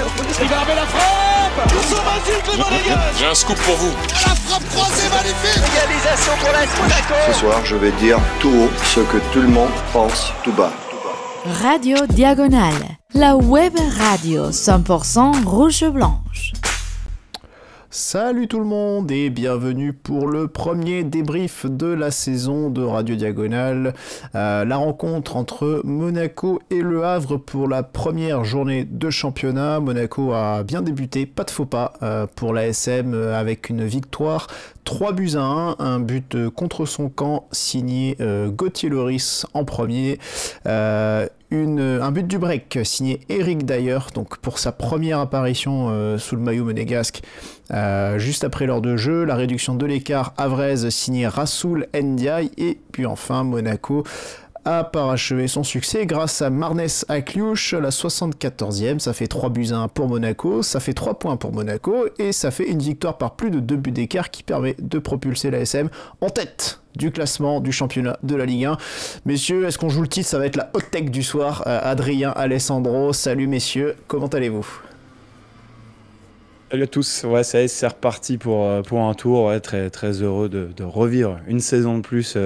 Il va la frappe. Ils sont magiques les Monégasques. J'ai un scoop pour vous. La frappe croisée magnifique. Égalisation pour l'AS Monaco. Ce soir, je vais dire tout haut ce que tout le monde pense tout bas. Radio Diagonale, la web radio 100% rouge-blanche. Salut tout le monde et bienvenue pour le premier débrief de la saison de Radio Diagonale. La rencontre entre Monaco et Le Havre pour la première journée de championnat. Monaco a bien débuté, pas de faux pas pour l'ASM avec une victoire 3-1, un but contre son camp signé Gauthier Loris en premier. Un but du break signé Eric Dyer, donc pour sa première apparition sous le maillot monégasque. Juste après l'heure de jeu, la réduction de l'écart havraise signée Rassoul Ndiaye, et puis enfin Monaco a parachevé son succès grâce à Marnes Akliouche, la 74e, ça fait 3-1 pour Monaco, ça fait 3 points pour Monaco, et ça fait une victoire par plus de 2 buts d'écart qui permet de propulser l'ASM en tête du classement du championnat de la Ligue 1. Messieurs, est-ce qu'on joue le titre? Ça va être la hot tech du soir. Adrien, Alessandro, salut messieurs, comment allez-vous? Salut à tous, ouais, ça y est, c'est reparti pour un tour, ouais, très, très heureux de revivre une saison de plus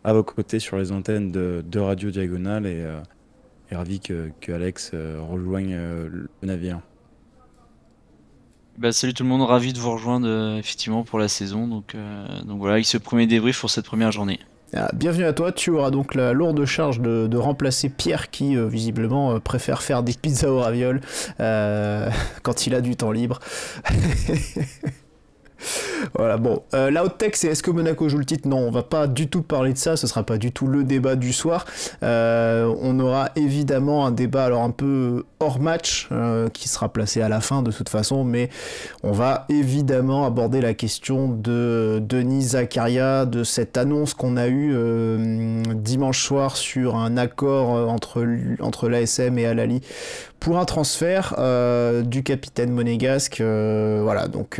à vos côtés sur les antennes de Radio Diagonale et ravi que Alex rejoigne le navire. Bah, salut tout le monde, ravi de vous rejoindre effectivement pour la saison, donc voilà, avec ce premier débrief pour cette première journée. Bienvenue à toi, tu auras donc la lourde charge de remplacer Pierre qui visiblement préfère faire des pizzas aux ravioles quand il a du temps libre. Voilà, bon, la hot tech, c'est est-ce que Monaco joue le titre? Non, on va pas du tout parler de ça, ce sera pas du tout le débat du soir. On aura évidemment un débat alors un peu hors match qui sera placé à la fin de toute façon, mais on va évidemment aborder la question de Denis Zakaria, de cette annonce qu'on a eue dimanche soir sur un accord entre l'ASM et Al Ahly pour un transfert du capitaine monégasque. Voilà, donc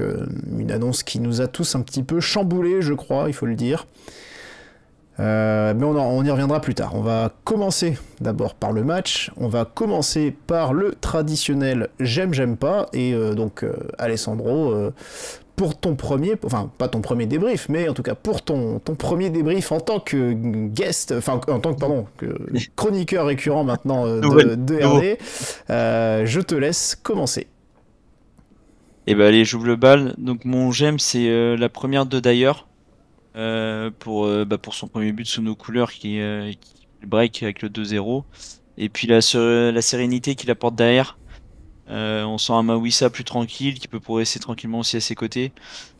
une annonce qui nous a tous un petit peu chamboulés, je crois, il faut le dire. Mais on y reviendra plus tard. On va commencer d'abord par le match. On va commencer par le traditionnel j'aime pas. Et donc, Alessandro, pour ton premier, enfin pas ton premier débrief, mais en tout cas pour ton premier débrief en tant que guest, enfin en tant que, pardon, que chroniqueur récurrent maintenant de RD, je te laisse commencer. Et bah allez, j'ouvre le bal. Donc mon j'aime, c'est la première de Dyer pour son premier but sous nos couleurs qui break avec le 2-0. Et puis la sérénité qu'il apporte derrière. On sent un Mawissa plus tranquille, qui peut progresser tranquillement aussi à ses côtés.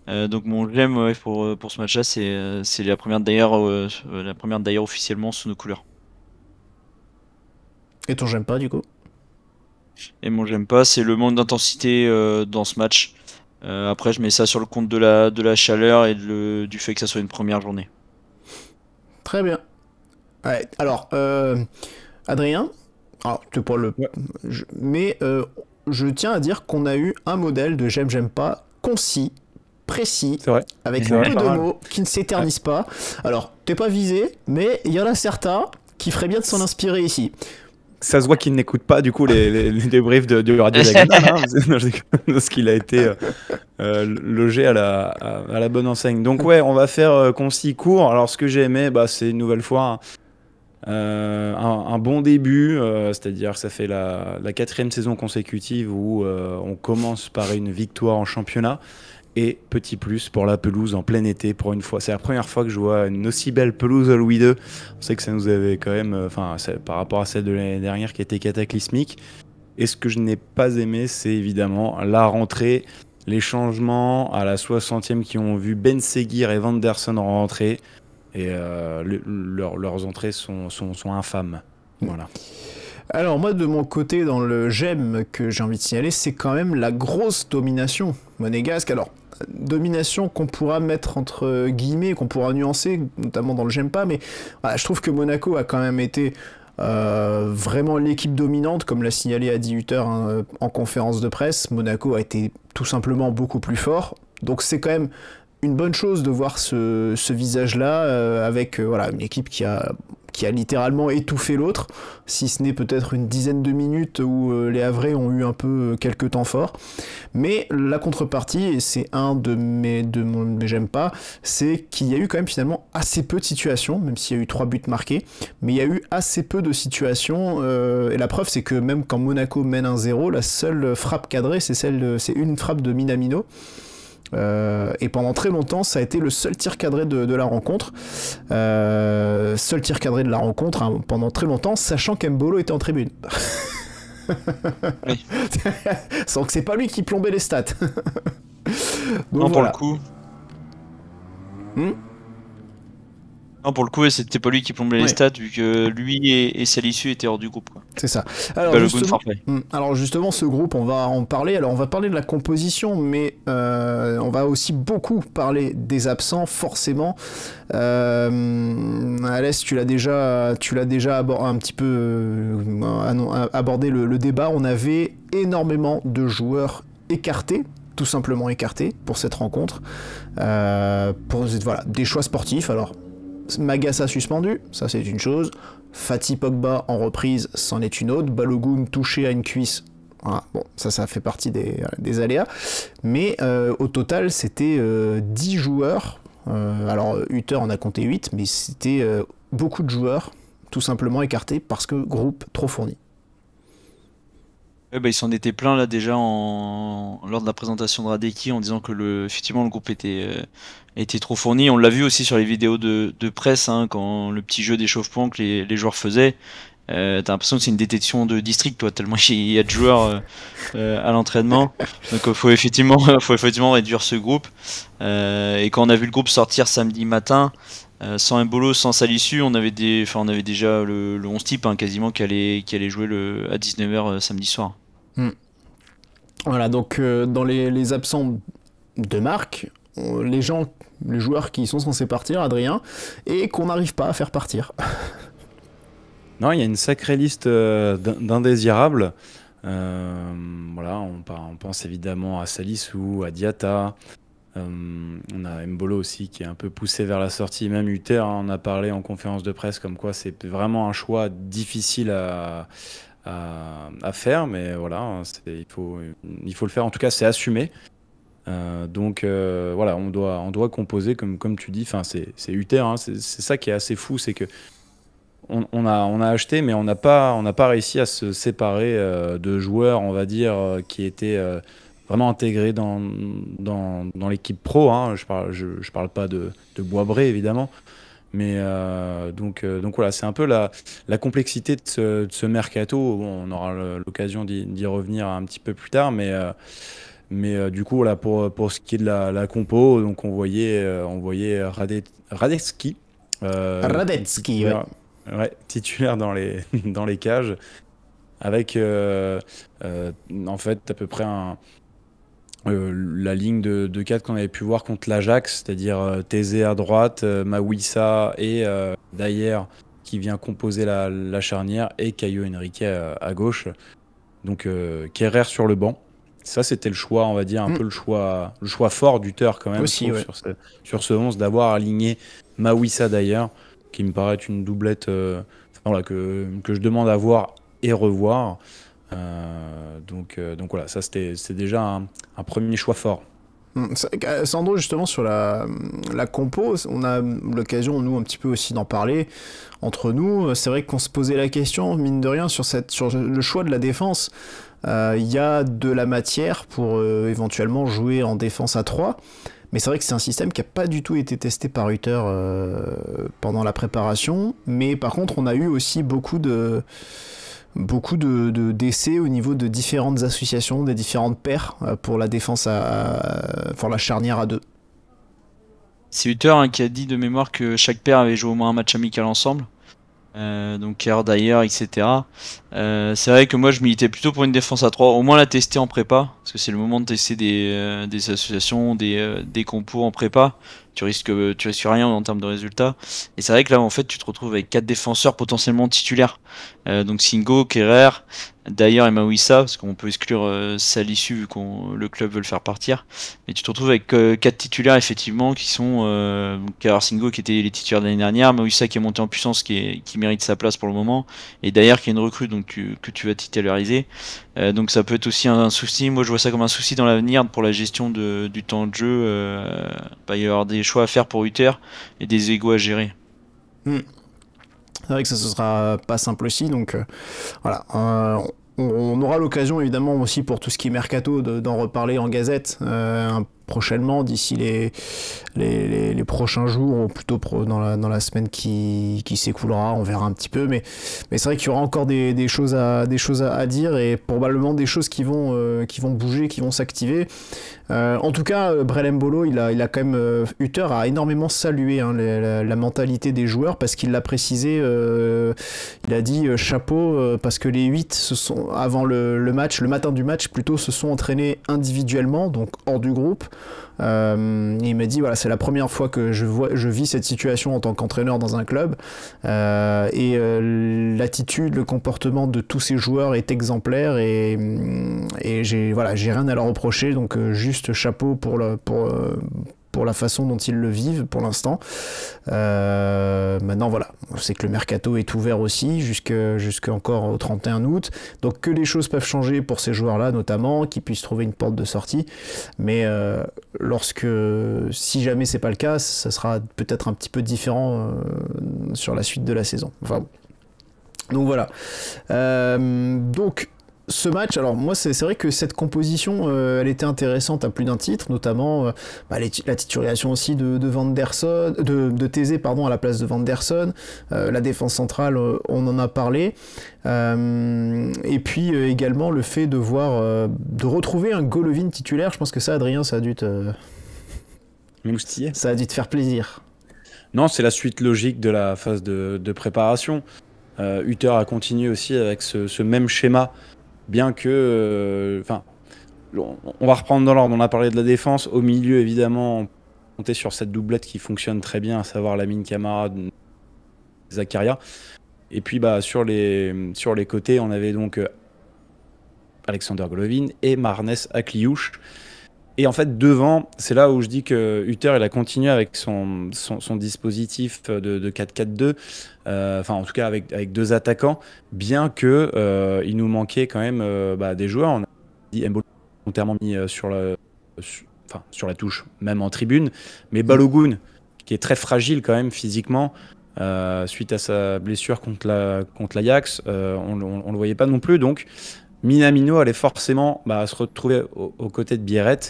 Donc mon j'aime pour ce match-là, c'est la première d'ailleurs officiellement sous nos couleurs. Et ton j'aime pas du coup? Et mon j'aime pas, c'est le manque d'intensité dans ce match. Après, je mets ça sur le compte de la chaleur et du fait que ça soit une première journée. Très bien. Ouais, alors, Adrien, alors, je tiens à dire qu'on a eu un modèle de j'aime pas concis, précis, avec peu de mots, qui ne s'éternisent pas. Alors, t'es pas visé, mais il y en a certains qui feraient bien de s'en inspirer ici. Ça se voit qu'il n'écoute pas du coup les débriefs de Radio Diagonale, parce qu'il a été logé à la bonne enseigne. Donc ouais, on va faire concis, court. Alors ce que j'ai aimé, c'est une nouvelle fois un bon début, c'est-à-dire que ça fait la 4e saison consécutive où on commence par une victoire en championnat. Et petit plus pour la pelouse en plein été pour une fois. C'est la première fois que je vois une aussi belle pelouse au Louis II. On sait que ça nous avait quand même, par rapport à celle de l'année dernière qui était cataclysmique. Et ce que je n'ai pas aimé, c'est évidemment la rentrée, les changements à la 60e qui ont vu Ben Seguir et Vanderson rentrer. Et leurs entrées sont infâmes. Voilà. Alors moi de mon côté, dans le j'aime que j'ai envie de signaler, c'est quand même la grosse domination monégasque. Alors domination qu'on pourra mettre entre guillemets, qu'on pourra nuancer, notamment dans le j'aime pas, mais voilà, je trouve que Monaco a quand même été vraiment l'équipe dominante, comme l'a signalé Adi Hutter en conférence de presse. Monaco a été tout simplement beaucoup plus fort, donc c'est quand même une bonne chose de voir ce visage-là avec voilà, une équipe qui a littéralement étouffé l'autre, si ce n'est peut-être une dizaine de minutes où les Havrais ont eu un peu quelques temps forts. Mais la contrepartie, et c'est un de mes j'aime pas, c'est qu'il y a eu quand même finalement assez peu de situations, même s'il y a eu 3 buts marqués, mais il y a eu assez peu de situations, et la preuve c'est que même quand Monaco mène 1-0, la seule frappe cadrée, c'est une frappe de Minamino. Et pendant très longtemps ça a été le seul tir cadré de la rencontre, hein, pendant très longtemps, sachant qu'Embolo était en tribune. Oui. Sans que c'est pas lui qui plombait les stats. Donc, Non, pour voilà. le coup. Hmm. Non, pour le coup, c'était pas lui qui plombait les Ouais. stats, vu que lui et Salisu étaient hors du groupe, quoi. C'est ça. Alors, Bah, le justement, good forfait. alors justement, ce groupe, on va en parler. Alors on va parler de la composition, mais on va aussi beaucoup parler des absents, forcément. Alès, tu l'as déjà un petit peu abordé le débat. On avait énormément de joueurs écartés, tout simplement écartés pour cette rencontre. Voilà, des choix sportifs. Alors Magassa suspendu, ça c'est une chose. Fatih Pogba en reprise, c'en est une autre. Balogun touché à une cuisse, voilà, bon, ça fait partie des aléas. Mais au total, c'était 10 joueurs. Alors Hutter en a compté 8, mais c'était beaucoup de joueurs, tout simplement écartés parce que groupe trop fourni. Ouais, bah, il s'en était plein là déjà lors de la présentation de Radecki en disant que effectivement le groupe était trop fourni. On l'a vu aussi sur les vidéos de presse, hein, quand le petit jeu d'échauffement que les joueurs faisaient. T'as l'impression que c'est une détection de district, toi, tellement il y a de joueurs à l'entraînement. Donc faut effectivement réduire ce groupe. Et quand on a vu le groupe sortir samedi matin, sans Embolo, sans Salisu, on avait déjà le 11 type, hein, quasiment qui allait jouer à 19h samedi soir. Voilà, donc dans les absents de marque, les joueurs qui sont censés partir, Adrien, et qu'on n'arrive pas à faire partir. Non, il y a une sacrée liste d'indésirables. Voilà, on pense évidemment à Salisu, à Diatta. On a Embolo aussi qui est un peu poussé vers la sortie. Même Hutter, hein, on a parlé en conférence de presse comme quoi c'est vraiment un choix difficile à faire, mais voilà, il faut le faire. En tout cas, c'est assumé. Donc voilà, on doit composer comme tu dis. Enfin, c'est Hutter, hein, c'est ça qui est assez fou, c'est que on a acheté, mais on n'a pas réussi à se séparer de joueurs, on va dire, qui étaient vraiment intégrés dans l'équipe pro. Hein. Je parle pas de Boisbré, évidemment. Mais donc voilà, c'est un peu la complexité de ce mercato. Bon, on aura l'occasion d'y revenir un petit peu plus tard, mais du coup, voilà, pour ce qui est de la compo, donc on voyait Radetzky. Radetzky, ouais. Ouais, titulaire dans les cages, avec en fait à peu près la ligne de 4 qu'on avait pu voir contre l'Ajax, c'est-à-dire Thésée à droite, Mawissa et Dayer qui vient composer la charnière, et Caio Henrique à gauche. Donc Kerrer sur le banc. Ça, c'était le choix, on va dire, un peu le choix fort d'Hutter quand même, aussi, ouais. sur ce 11, d'avoir aligné Mawissa Dayer, qui me paraît une doublette voilà, que je demande à voir et revoir. Donc voilà, ça c'est déjà un premier choix fort. Sandro, justement, sur la compo, on a l'occasion, nous, un petit peu aussi d'en parler entre nous. C'est vrai qu'on se posait la question, mine de rien, sur le choix de la défense. Il y a de la matière pour éventuellement jouer en défense à 3. Mais c'est vrai que c'est un système qui n'a pas du tout été testé par Hutter pendant la préparation. Mais par contre, on a eu aussi beaucoup d'essais au niveau de différentes associations, des différentes paires pour la défense pour la charnière à 2. C'est Hutter, hein, qui a dit de mémoire que chaque paire avait joué au moins un match amical ensemble. Donc Kerr d'ailleurs, etc. C'est vrai que moi je militais plutôt pour une défense à 3, au moins la tester en prépa, parce que c'est le moment de tester des associations, des compos en prépa. Tu risques rien en termes de résultats. Et c'est vrai que là en fait tu te retrouves avec 4 défenseurs potentiellement titulaires. Donc Singo, Kerrer, Dyer et Mawissa, parce qu'on peut exclure ça à l'issue vu que le club veut le faire partir. Mais tu te retrouves avec 4 titulaires effectivement qui sont Kara Singo qui était les titulaires de l'année dernière, Mawissa qui est monté en puissance qui mérite sa place pour le moment, et Dyer qui est une recrue donc que tu vas titulariser. Donc ça peut être aussi un souci. Moi je vois ça comme un souci dans l'avenir pour la gestion du temps de jeu. Il va y avoir des choix à faire pour Uther et des égos à gérer. C'est vrai que ça ce sera pas simple aussi, donc voilà. On aura l'occasion évidemment aussi pour tout ce qui est mercato d'en reparler en gazette prochainement, d'ici les prochains jours, ou plutôt dans la semaine qui s'écoulera, on verra un petit peu, mais c'est vrai qu'il y aura encore des choses à dire, et probablement des choses qui vont bouger, qui vont s'activer. En tout cas, Brel Mbolo, il a quand même, Uther a énormément salué la mentalité des joueurs, parce qu'il l'a précisé, il a dit chapeau, parce que les 8 avant le match, le matin du match plutôt, se sont entraînés individuellement, donc hors du groupe. Il m'a dit voilà, c'est la première fois que je vis cette situation en tant qu'entraîneur dans un club, et l'attitude, le comportement de tous ces joueurs est exemplaire, et j'ai rien à leur reprocher, donc juste chapeau pour la façon dont ils le vivent pour l'instant. Maintenant voilà, on sait que le mercato est ouvert aussi jusqu'encore au 31 août, donc que les choses peuvent changer pour ces joueurs-là notamment, qu'ils puissent trouver une porte de sortie, mais si jamais c'est pas le cas, ça sera peut-être un petit peu différent sur la suite de la saison. Enfin, donc voilà. Donc ce match, alors moi c'est vrai que cette composition elle était intéressante à plus d'un titre, notamment la titularisation aussi de Vanderson, de Thésée pardon, à la place de Vanderson, la défense centrale on en a parlé, et puis également le fait de retrouver un Golovin titulaire. Je pense que ça, Adrien, ça a dû te faire plaisir. Non, c'est la suite logique de la phase de préparation. Uther a continué aussi avec ce même schéma, bien que... on va reprendre dans l'ordre. On a parlé de la défense. Au milieu, évidemment, on comptait sur cette doublette qui fonctionne très bien, à savoir Lamine Camara, Zakaria. Et puis sur les côtés, on avait donc Alexander Golovin et Marnes Akliouche. Et en fait, devant, c'est là où je dis que Uther il a continué avec son dispositif de 4-4-2, en tout cas avec 2 attaquants, bien que il nous manquait quand même des joueurs. On a dit Mbolo volontairement mis sur la touche, même en tribune, mais Balogun, qui est très fragile quand même physiquement, suite à sa blessure contre l'Ajax, on le voyait pas non plus, donc Minamino allait forcément se retrouver aux côtés de Bierret.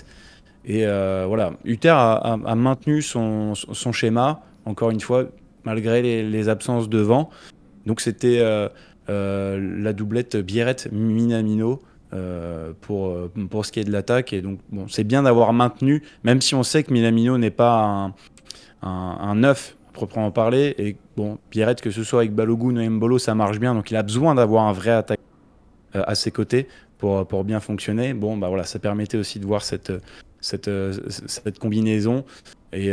Et voilà, Uther a maintenu son schéma, encore une fois, malgré les absences devant. Donc c'était la doublette Bierret-Minamino pour ce qui est de l'attaque. Et donc bon, c'est bien d'avoir maintenu, même si on sait que Minamino n'est pas un neuf proprement parler. Et bon, Bierret, que ce soit avec Balogun ou Mbolo, ça marche bien. Donc il a besoin d'avoir un vrai attaquant à ses côtés pour bien fonctionner. Bon, voilà, ça permettait aussi de voir cette combinaison et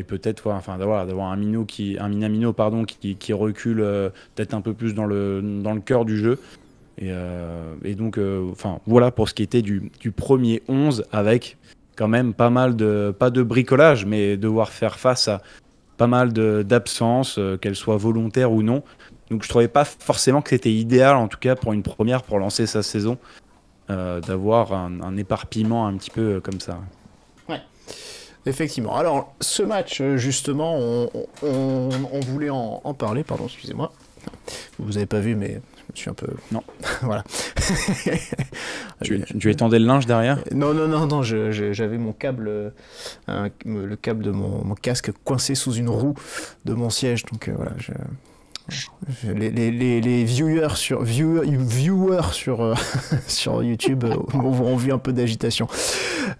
peut-être d'avoir un Minamino qui recule peut-être un peu plus dans le cœur du jeu. Et donc, voilà pour ce qui était du premier 11, avec quand même pas de bricolage, mais devoir faire face à pas mal d'absences, qu'elles soient volontaires ou non. Donc je trouvais pas forcément que c'était idéal, en tout cas pour une première, pour lancer sa saison, d'avoir un éparpillement un petit peu comme ça. Ouais, effectivement. Alors ce match, justement, on voulait en parler, pardon, excusez-moi. Vous avez pas vu, mais je suis un peu... Non. Voilà. Tu étendais le linge derrière ? Non, j'avais mon câble, le câble de mon casque coincé sous une roue de mon siège, donc voilà, les viewers sur YouTube auront vu un peu d'agitation.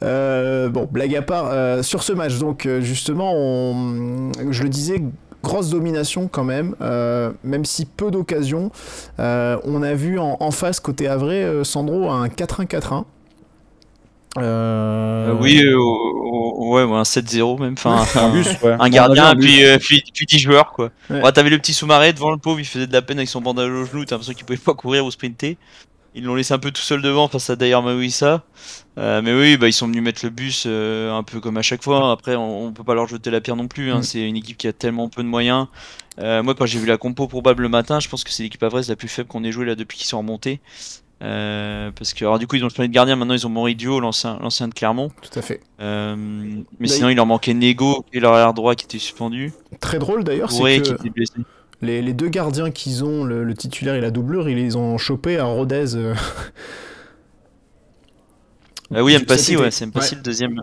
Bon, blague à part, sur ce match, donc justement, je le disais, grosse domination quand même, même si peu d'occasions. On a vu en face, côté Havre, Sandro a un 4-1-4-1. Oui, un 7-0 même, un un gardien puis 10 joueurs quoi. Ouais. T'avais le petit sous-marin devant le pauvre, il faisait de la peine avec son bandage au genou, t'as l'impression qu'il pouvait pas courir ou sprinter. ils l'ont laissé un peu tout seul devant face à Dayer Mawissa. Mais oui, bah, ils sont venus mettre le bus un peu comme à chaque fois. Après, on peut pas leur jeter la pierre non plus. Hein. C'est une équipe qui a tellement peu de moyens. Moi, quand j'ai vu la compo probable le matin, je pense que c'est l'équipe avraise la plus faible qu'on ait joué là depuis qu'ils sont remontés. Parce que alors du coup ils ont changé de gardien, maintenant ils ont Moridio, l'ancien de Clermont. Tout à fait. Mais sinon il leur manquait Nego et leur arrière droit qui était suspendu. Très drôle d'ailleurs, Bourré c'est qui que était blessé. les deux gardiens qu'ils ont, le titulaire et la doublure, ils les ont chopés à Rodez. Oui, Mpassi, ouais, c'est Mpassi le deuxième.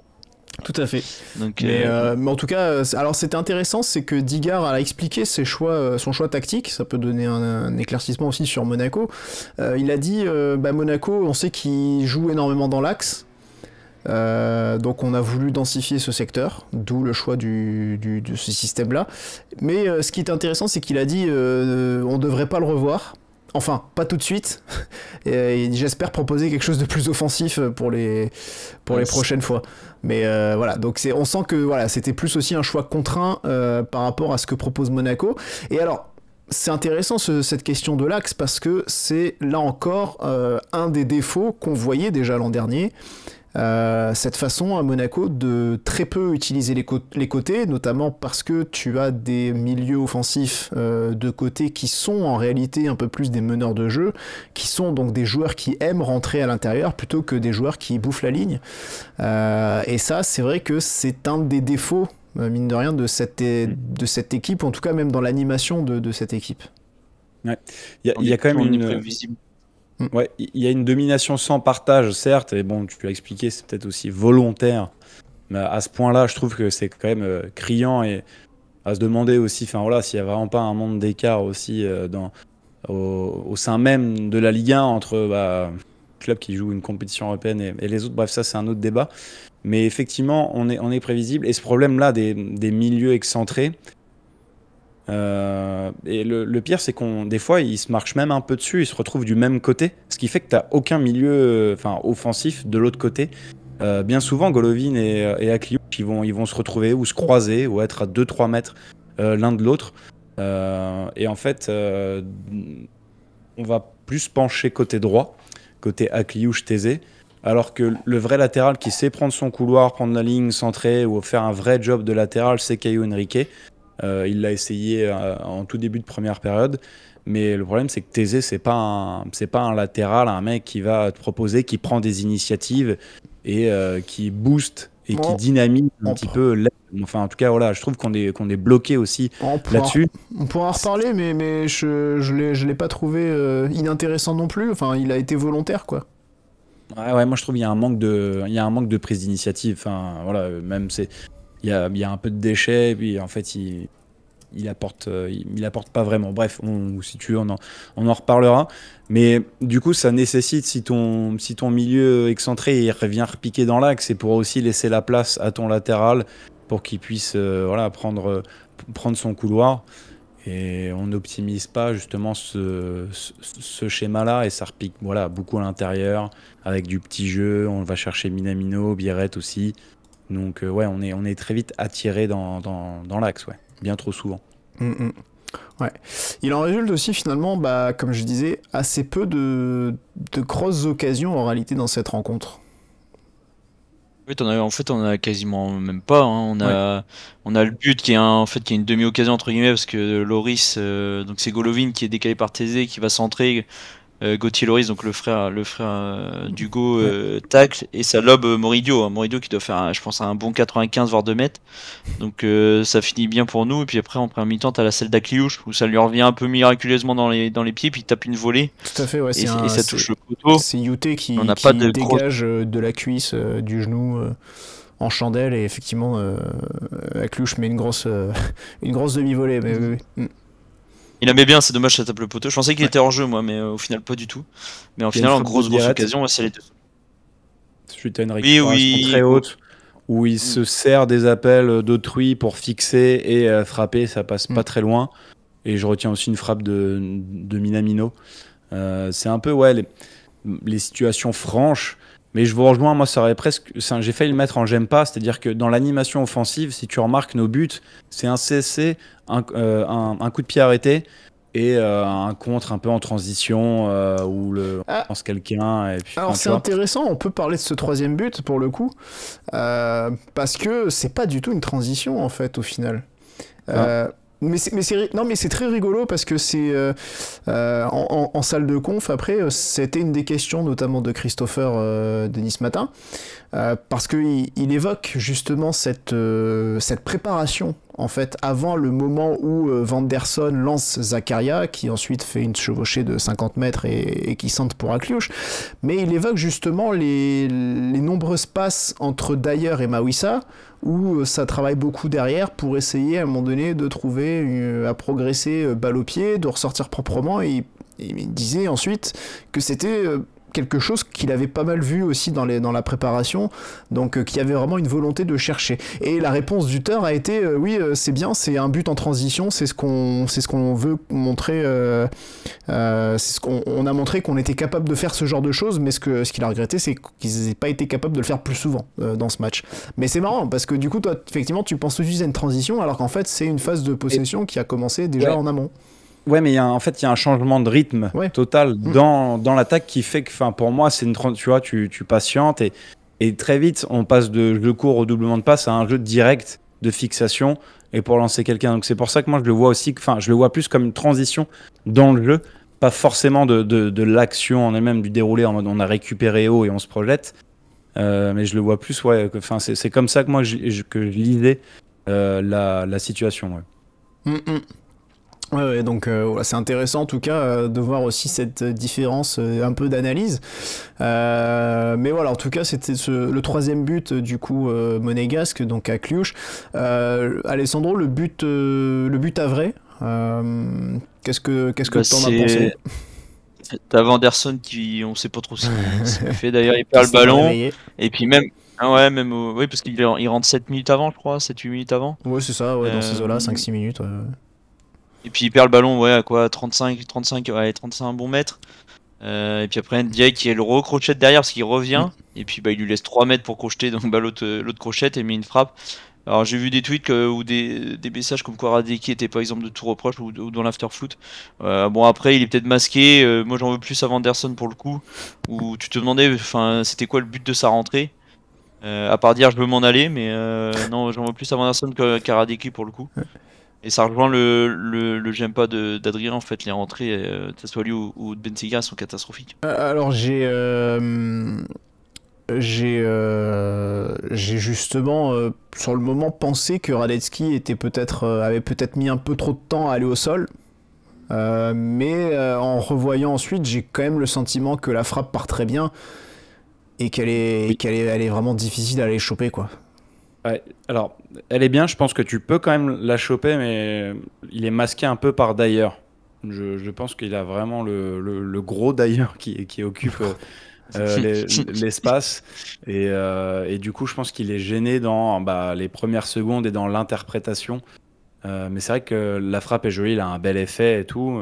Tout à fait. Donc, mais en tout cas, alors c'était intéressant, c'est que Digard a expliqué son choix tactique. Ça peut donner un éclaircissement aussi sur Monaco. Il a dit, Monaco, on sait qu'il joue énormément dans l'axe. Donc on a voulu densifier ce secteur, d'où le choix de ce système-là. Mais ce qui est intéressant, c'est qu'il a dit, on devrait pas le revoir. Enfin, pas tout de suite. Et j'espère proposer quelque chose de plus offensif pour les prochaines fois. Mais voilà, donc on sent que voilà, c'était plus aussi un choix contraint par rapport à ce que propose Monaco. Et alors, c'est intéressant cette question de l'axe parce que c'est là encore un des défauts qu'on voyait déjà l'an dernier. Cette façon à Monaco de très peu utiliser les côtés, notamment parce que tu as des milieux offensifs de côté qui sont en réalité un peu plus des meneurs de jeu, qui sont donc des joueurs qui aiment rentrer à l'intérieur plutôt que des joueurs qui bouffent la ligne. Et ça, c'est vrai que c'est un des défauts, mine de rien, de cette équipe, en tout cas même dans l'animation de cette équipe. Ouais. Il y a quand même une... Ouais, il y a une domination sans partage, certes, et bon, tu l'as expliqué, c'est peut-être aussi volontaire. Mais à ce point-là, je trouve que c'est quand même criant et à se demander aussi, enfin voilà, s'il n'y a vraiment pas un monde d'écart aussi au sein même de la Ligue 1 entre clubs qui jouent une compétition européenne et les autres. Bref, ça c'est un autre débat. Mais effectivement, on est prévisible. Et ce problème-là des milieux excentrés, et le pire, c'est des fois, ils se marchent même un peu dessus, ils se retrouvent du même côté, ce qui fait que tu n'as aucun milieu offensif de l'autre côté. Bien souvent, Golovin et Akliouche, ils vont se retrouver ou se croiser ou être à 2-3 mètres l'un de l'autre. Et en fait, on va plus pencher côté droit, côté Akliouche-Thésée, alors que le vrai latéral qui sait prendre son couloir, prendre la ligne centrée ou faire un vrai job de latéral, c'est Caio Henrique. Il l'a essayé en tout début de première période, mais le problème c'est que Thésée c'est pas un latéral, un mec qui va te proposer, qui prend des initiatives et qui booste et qui dynamise un petit peu l'aile. Enfin en tout cas voilà, je trouve qu'on est bloqué aussi là-dessus. On pourra en reparler, mais je l'ai pas trouvé inintéressant non plus. Enfin il a été volontaire quoi. Ouais, moi je trouve qu'il y a un manque de prise d'initiative. Enfin voilà, même il y a un peu de déchets, et puis en fait, il apporte pas vraiment. Bref, si tu veux, on en reparlera. Mais du coup, ça nécessite, si ton milieu excentré il revient repiquer dans l'axe, c'est pour aussi laisser la place à ton latéral pour qu'il puisse prendre son couloir. Et on n'optimise pas justement ce schéma-là, et ça repique beaucoup à l'intérieur, avec du petit jeu. On va chercher Minamino, Biarrette aussi. Donc on est très vite attiré dans l'axe, bien trop souvent. Ouais. Il en résulte aussi finalement, comme je disais, assez peu de grosses occasions en réalité dans cette rencontre. Oui, en fait, on a quasiment même pas. Hein. On a le but qui est une demi-occasion entre guillemets parce que Loris, donc c'est Golovin qui est décalé par Thésée qui va centrer. Gauthier Loris, donc le frère d'Hugo, tacle et ça lobe Moridio. Moridio qui doit faire, je pense, un bon 95 voire 2 mètres. Donc ça finit bien pour nous. Et puis après, en première mi-temps, t'as la celle d'Akliouche où ça lui revient un peu miraculeusement dans les pieds, puis il tape une volée. Tout à fait, ouais. Et ça touche le poteau. C'est Youté qui dégage de la cuisse, du genou. En chandelle, et effectivement, Akliouche met une grosse demi-volée. Mais oui. Il aimait bien, c'est dommage, ça tape le poteau. Je pensais qu'il était hors jeu, moi, mais au final, pas du tout. Mais au final, en grosse occasion, c'est les deux. Suite à une récupération très haute, où il se sert des appels d'autrui pour fixer et frapper, ça passe pas très loin. Et je retiens aussi une frappe de Minamino. C'est un peu, les situations franches. Mais je vous rejoins, moi, ça aurait presque. J'ai failli le mettre en j'aime pas, c'est-à-dire que dans l'animation offensive, si tu remarques nos buts, c'est un CSC, un coup de pied arrêté, et un contre un peu en transition où on lance quelqu'un. Et puis, Alors c'est intéressant, on peut parler de ce troisième but pour le coup, parce que c'est pas du tout une transition en fait au final. Mais c'est très rigolo parce que c'est en salle de conf après c'était une des questions notamment de Christopher Denis Matin parce que il évoque justement cette préparation en fait avant le moment où Vanderson lance Zakaria qui ensuite fait une chevauchée de 50 mètres et qui centre pour Akliouche, mais il évoque justement les nombreuses passes entre Dyer et Mawissa où ça travaille beaucoup derrière pour essayer à un moment donné de trouver à progresser balle au pied, de ressortir proprement, et il disait ensuite que c'était quelque chose qu'il avait pas mal vu aussi dans la préparation, donc qu'il y avait vraiment une volonté de chercher. Et la réponse du Teur a été oui, c'est bien, c'est un but en transition, c'est ce qu'on veut montrer, c'est ce qu'on a montré qu'on était capable de faire ce genre de choses, mais ce qu'il a regretté, c'est qu'ils n'aient pas été capables de le faire plus souvent dans ce match. Mais c'est marrant, parce que du coup, toi, effectivement, tu penses tout de suite à une transition, alors qu'en fait, c'est une phase de possession qui a commencé déjà en amont. Ouais, mais il y a un changement de rythme total dans l'attaque qui fait que, pour moi, c'est tu vois, tu patientes et très vite, on passe de jeu court au doublement de passe à un jeu direct de fixation et pour lancer quelqu'un. Donc c'est pour ça que moi, je le vois aussi, je le vois plus comme une transition dans le jeu, pas forcément de l'action en elle-même, du déroulé en mode on a récupéré haut et on se projette, mais je le vois plus, c'est comme ça que moi, que je lisais la situation, Ouais, donc c'est intéressant en tout cas de voir aussi cette différence, un peu d'analyse. Mais voilà, en tout cas, c'était le troisième but du coup monégasque, donc à Cluj. Alessandro, le but à vrai, qu'est-ce que t'en as pensé? T'as Vanderson qui, on sait pas trop ce qu'il fait d'ailleurs, il perd le ballon. Et puis même, oui, parce qu'il rentre 7 minutes avant, je crois, 7-8 minutes avant. Ouais, c'est ça, dans ces eaux-là, 5-6 minutes. Ouais. Et puis il perd le ballon, à quoi, 35 bons mètres. Et puis après Ndiaye qui est le recrochette derrière parce qu'il revient. Et puis il lui laisse 3 mètres pour crocheter, donc l'autre crochette et met une frappe. Alors j'ai vu des tweets ou des messages comme quoi Radecki était par exemple de tout reproche ou dans l'afterfoot. Bon après il est peut-être masqué. Moi j'en veux plus à Vanderson pour le coup. Où tu te demandais, c'était quoi le but de sa rentrée. À part dire je veux m'en aller, mais non, j'en veux plus à Vanderson qu'à Radecki pour le coup. Et ça rejoint le j'aime pas d'Adrien en fait, les rentrées, que ce soit lui ou de Benziga, sont catastrophiques. Alors j'ai justement sur le moment pensé que Radetzky avait peut-être mis un peu trop de temps à aller au sol, mais en revoyant ensuite, j'ai quand même le sentiment que la frappe part très bien et qu'elle est vraiment difficile à aller choper, quoi. Ouais, alors, elle est bien, je pense que tu peux quand même la choper, mais il est masqué un peu par Dyer. Je pense qu'il a vraiment le gros Dyer qui occupe l'espace. Et du coup, je pense qu'il est gêné dans les premières secondes et dans l'interprétation. Mais c'est vrai que la frappe est jolie, il a un bel effet et tout.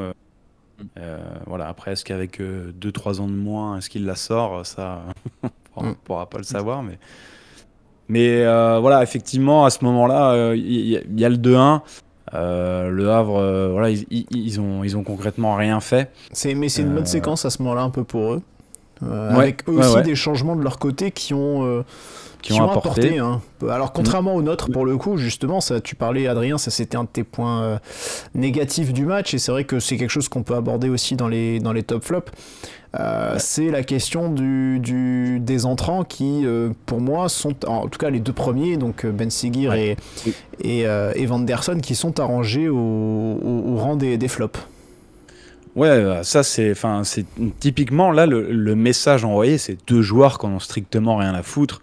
Voilà, après, est-ce qu'avec 2-3 ans de moins, est-ce qu'il la sort? Ça, on ne pourra pas le savoir, mais voilà, effectivement, à ce moment-là, il y a le 2-1. Le Havre, voilà, ils ont concrètement rien fait. Mais c'est une bonne séquence à ce moment-là, un peu pour eux. Avec eux aussi des changements de leur côté qui ont apporté. Hein. Alors, contrairement au nôtre, pour le coup, justement, ça, tu parlais, Adrien, ça c'était un de tes points négatifs du match, et c'est vrai que c'est quelque chose qu'on peut aborder aussi dans les top flops. C'est la question des entrants qui, pour moi, sont, en tout cas les deux premiers, donc Ben Seguir et Vanderson, qui sont arrangés au rang des flops. Ouais, ça c'est typiquement là le message envoyé, c'est deux joueurs qui n'ont strictement rien à foutre.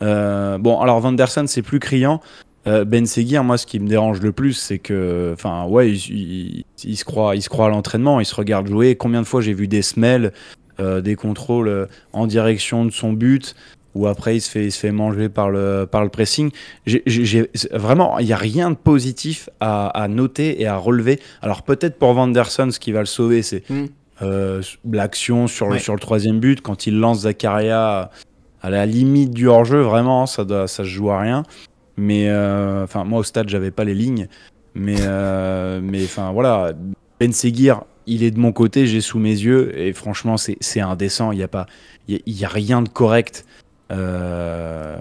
Bon, alors Vanderson c'est plus criant. Ben Seguir, moi ce qui me dérange le plus, c'est que, il se croit à l'entraînement, il se regarde jouer. Combien de fois j'ai vu des semelles, des contrôles en direction de son but, où après il se fait manger par le pressing. Vraiment, il n'y a rien de positif à noter et à relever. Alors peut-être pour Vanderson, ce qui va le sauver, c'est l'action sur le troisième but, quand il lance Zakaria à la limite du hors-jeu, vraiment, ça se joue à rien. Mais moi au stade, j'avais pas les lignes. Mais voilà, Ben Seguir, il est de mon côté, j'ai sous mes yeux, et franchement, c'est indécent. Il y a rien de correct. Enfin,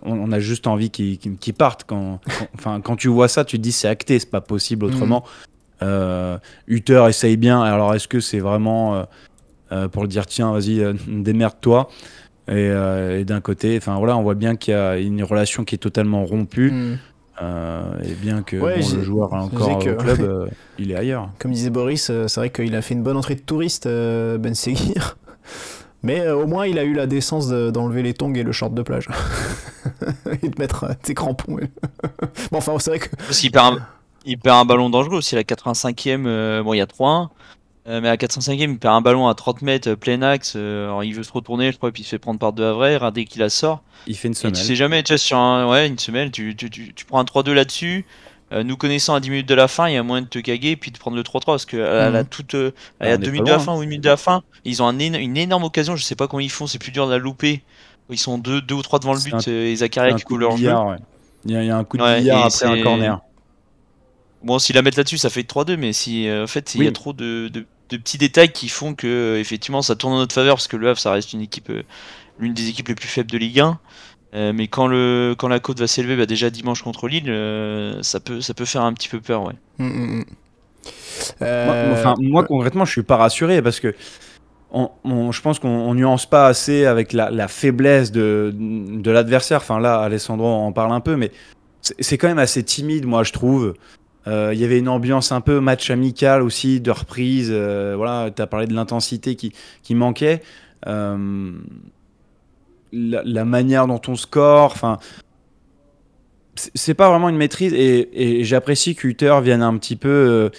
on a juste envie qu'il parte. Quand tu vois ça, tu te dis c'est acté, c'est pas possible autrement. Hutter essaye bien. Alors, est-ce que c'est vraiment pour le dire tiens, vas-y, démerde-toi? Et d'un côté, enfin voilà, on voit bien qu'il y a une relation qui est totalement rompue. Et bien que le joueur encore au club, il est ailleurs. Comme disait Boris, c'est vrai qu'il a fait une bonne entrée de touriste, Ben Seguir. Mais au moins, il a eu la décence d'enlever les tongs et le short de plage. Et de mettre ses crampons. Bon, enfin, c'est vrai que... Parce qu'il perd un ballon dangereux aussi. À la 85e, bon, il y a 3-1. Mais à la 405e, il perd un ballon à 30 mètres, plein axe. Alors il veut se retourner, je crois, puis il se fait prendre par deux Havrais. Dès qu'il la sort, il fait une semelle. Tu sais jamais, tu sais, sur une semelle, tu prends un 3-2 là-dessus. Nous connaissant à 10 minutes de la fin, il y a moyen de te caguer et puis de prendre le 3-3 parce qu'elle a 2 minutes de la fin ou 1 minute de la fin. Ils ont une énorme occasion, je sais pas comment ils font, c'est plus dur de la louper. Ils sont 2 ou 3 devant le but et Zakaria qui coule leur jeu. Il y a un coup de billard après un corner. Bon, s'ils la mettent là-dessus, ça fait 3-2, mais si en fait il y a trop de petits détails qui font que effectivement ça tourne en notre faveur parce que le Havre ça reste l'une des équipes les plus faibles de Ligue 1. Mais quand la côte va s'élever, déjà dimanche contre Lille, ça peut faire un petit peu peur, ouais. Moi concrètement je suis pas rassuré parce que je pense qu'on nuance pas assez avec la faiblesse de l'adversaire. Enfin là Alessandro en parle un peu, mais c'est quand même assez timide, moi je trouve. Il y avait une ambiance un peu match amical aussi, de reprise. Voilà, tu as parlé de l'intensité qui manquait. La manière dont on score, enfin, c'est pas vraiment une maîtrise. Et j'apprécie que Hutter vienne un petit peu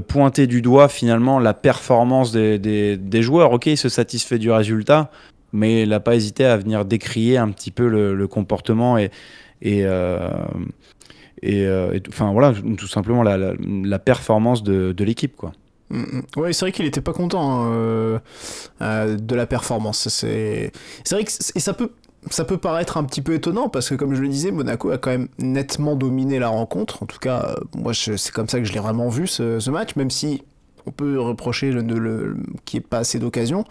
pointer du doigt finalement la performance des joueurs. Ok, il se satisfait du résultat, mais il n'a pas hésité à venir décrier un petit peu le comportement enfin voilà, tout simplement la performance de l'équipe, quoi. Ouais, c'est vrai qu'il était pas content de la performance. C'est vrai que ça peut paraître un petit peu étonnant parce que comme je le disais, Monaco a quand même nettement dominé la rencontre. En tout cas, moi c'est comme ça que je l'ai vraiment vu ce match, même si on peut reprocher qu'il n'y ait pas assez d'occasions.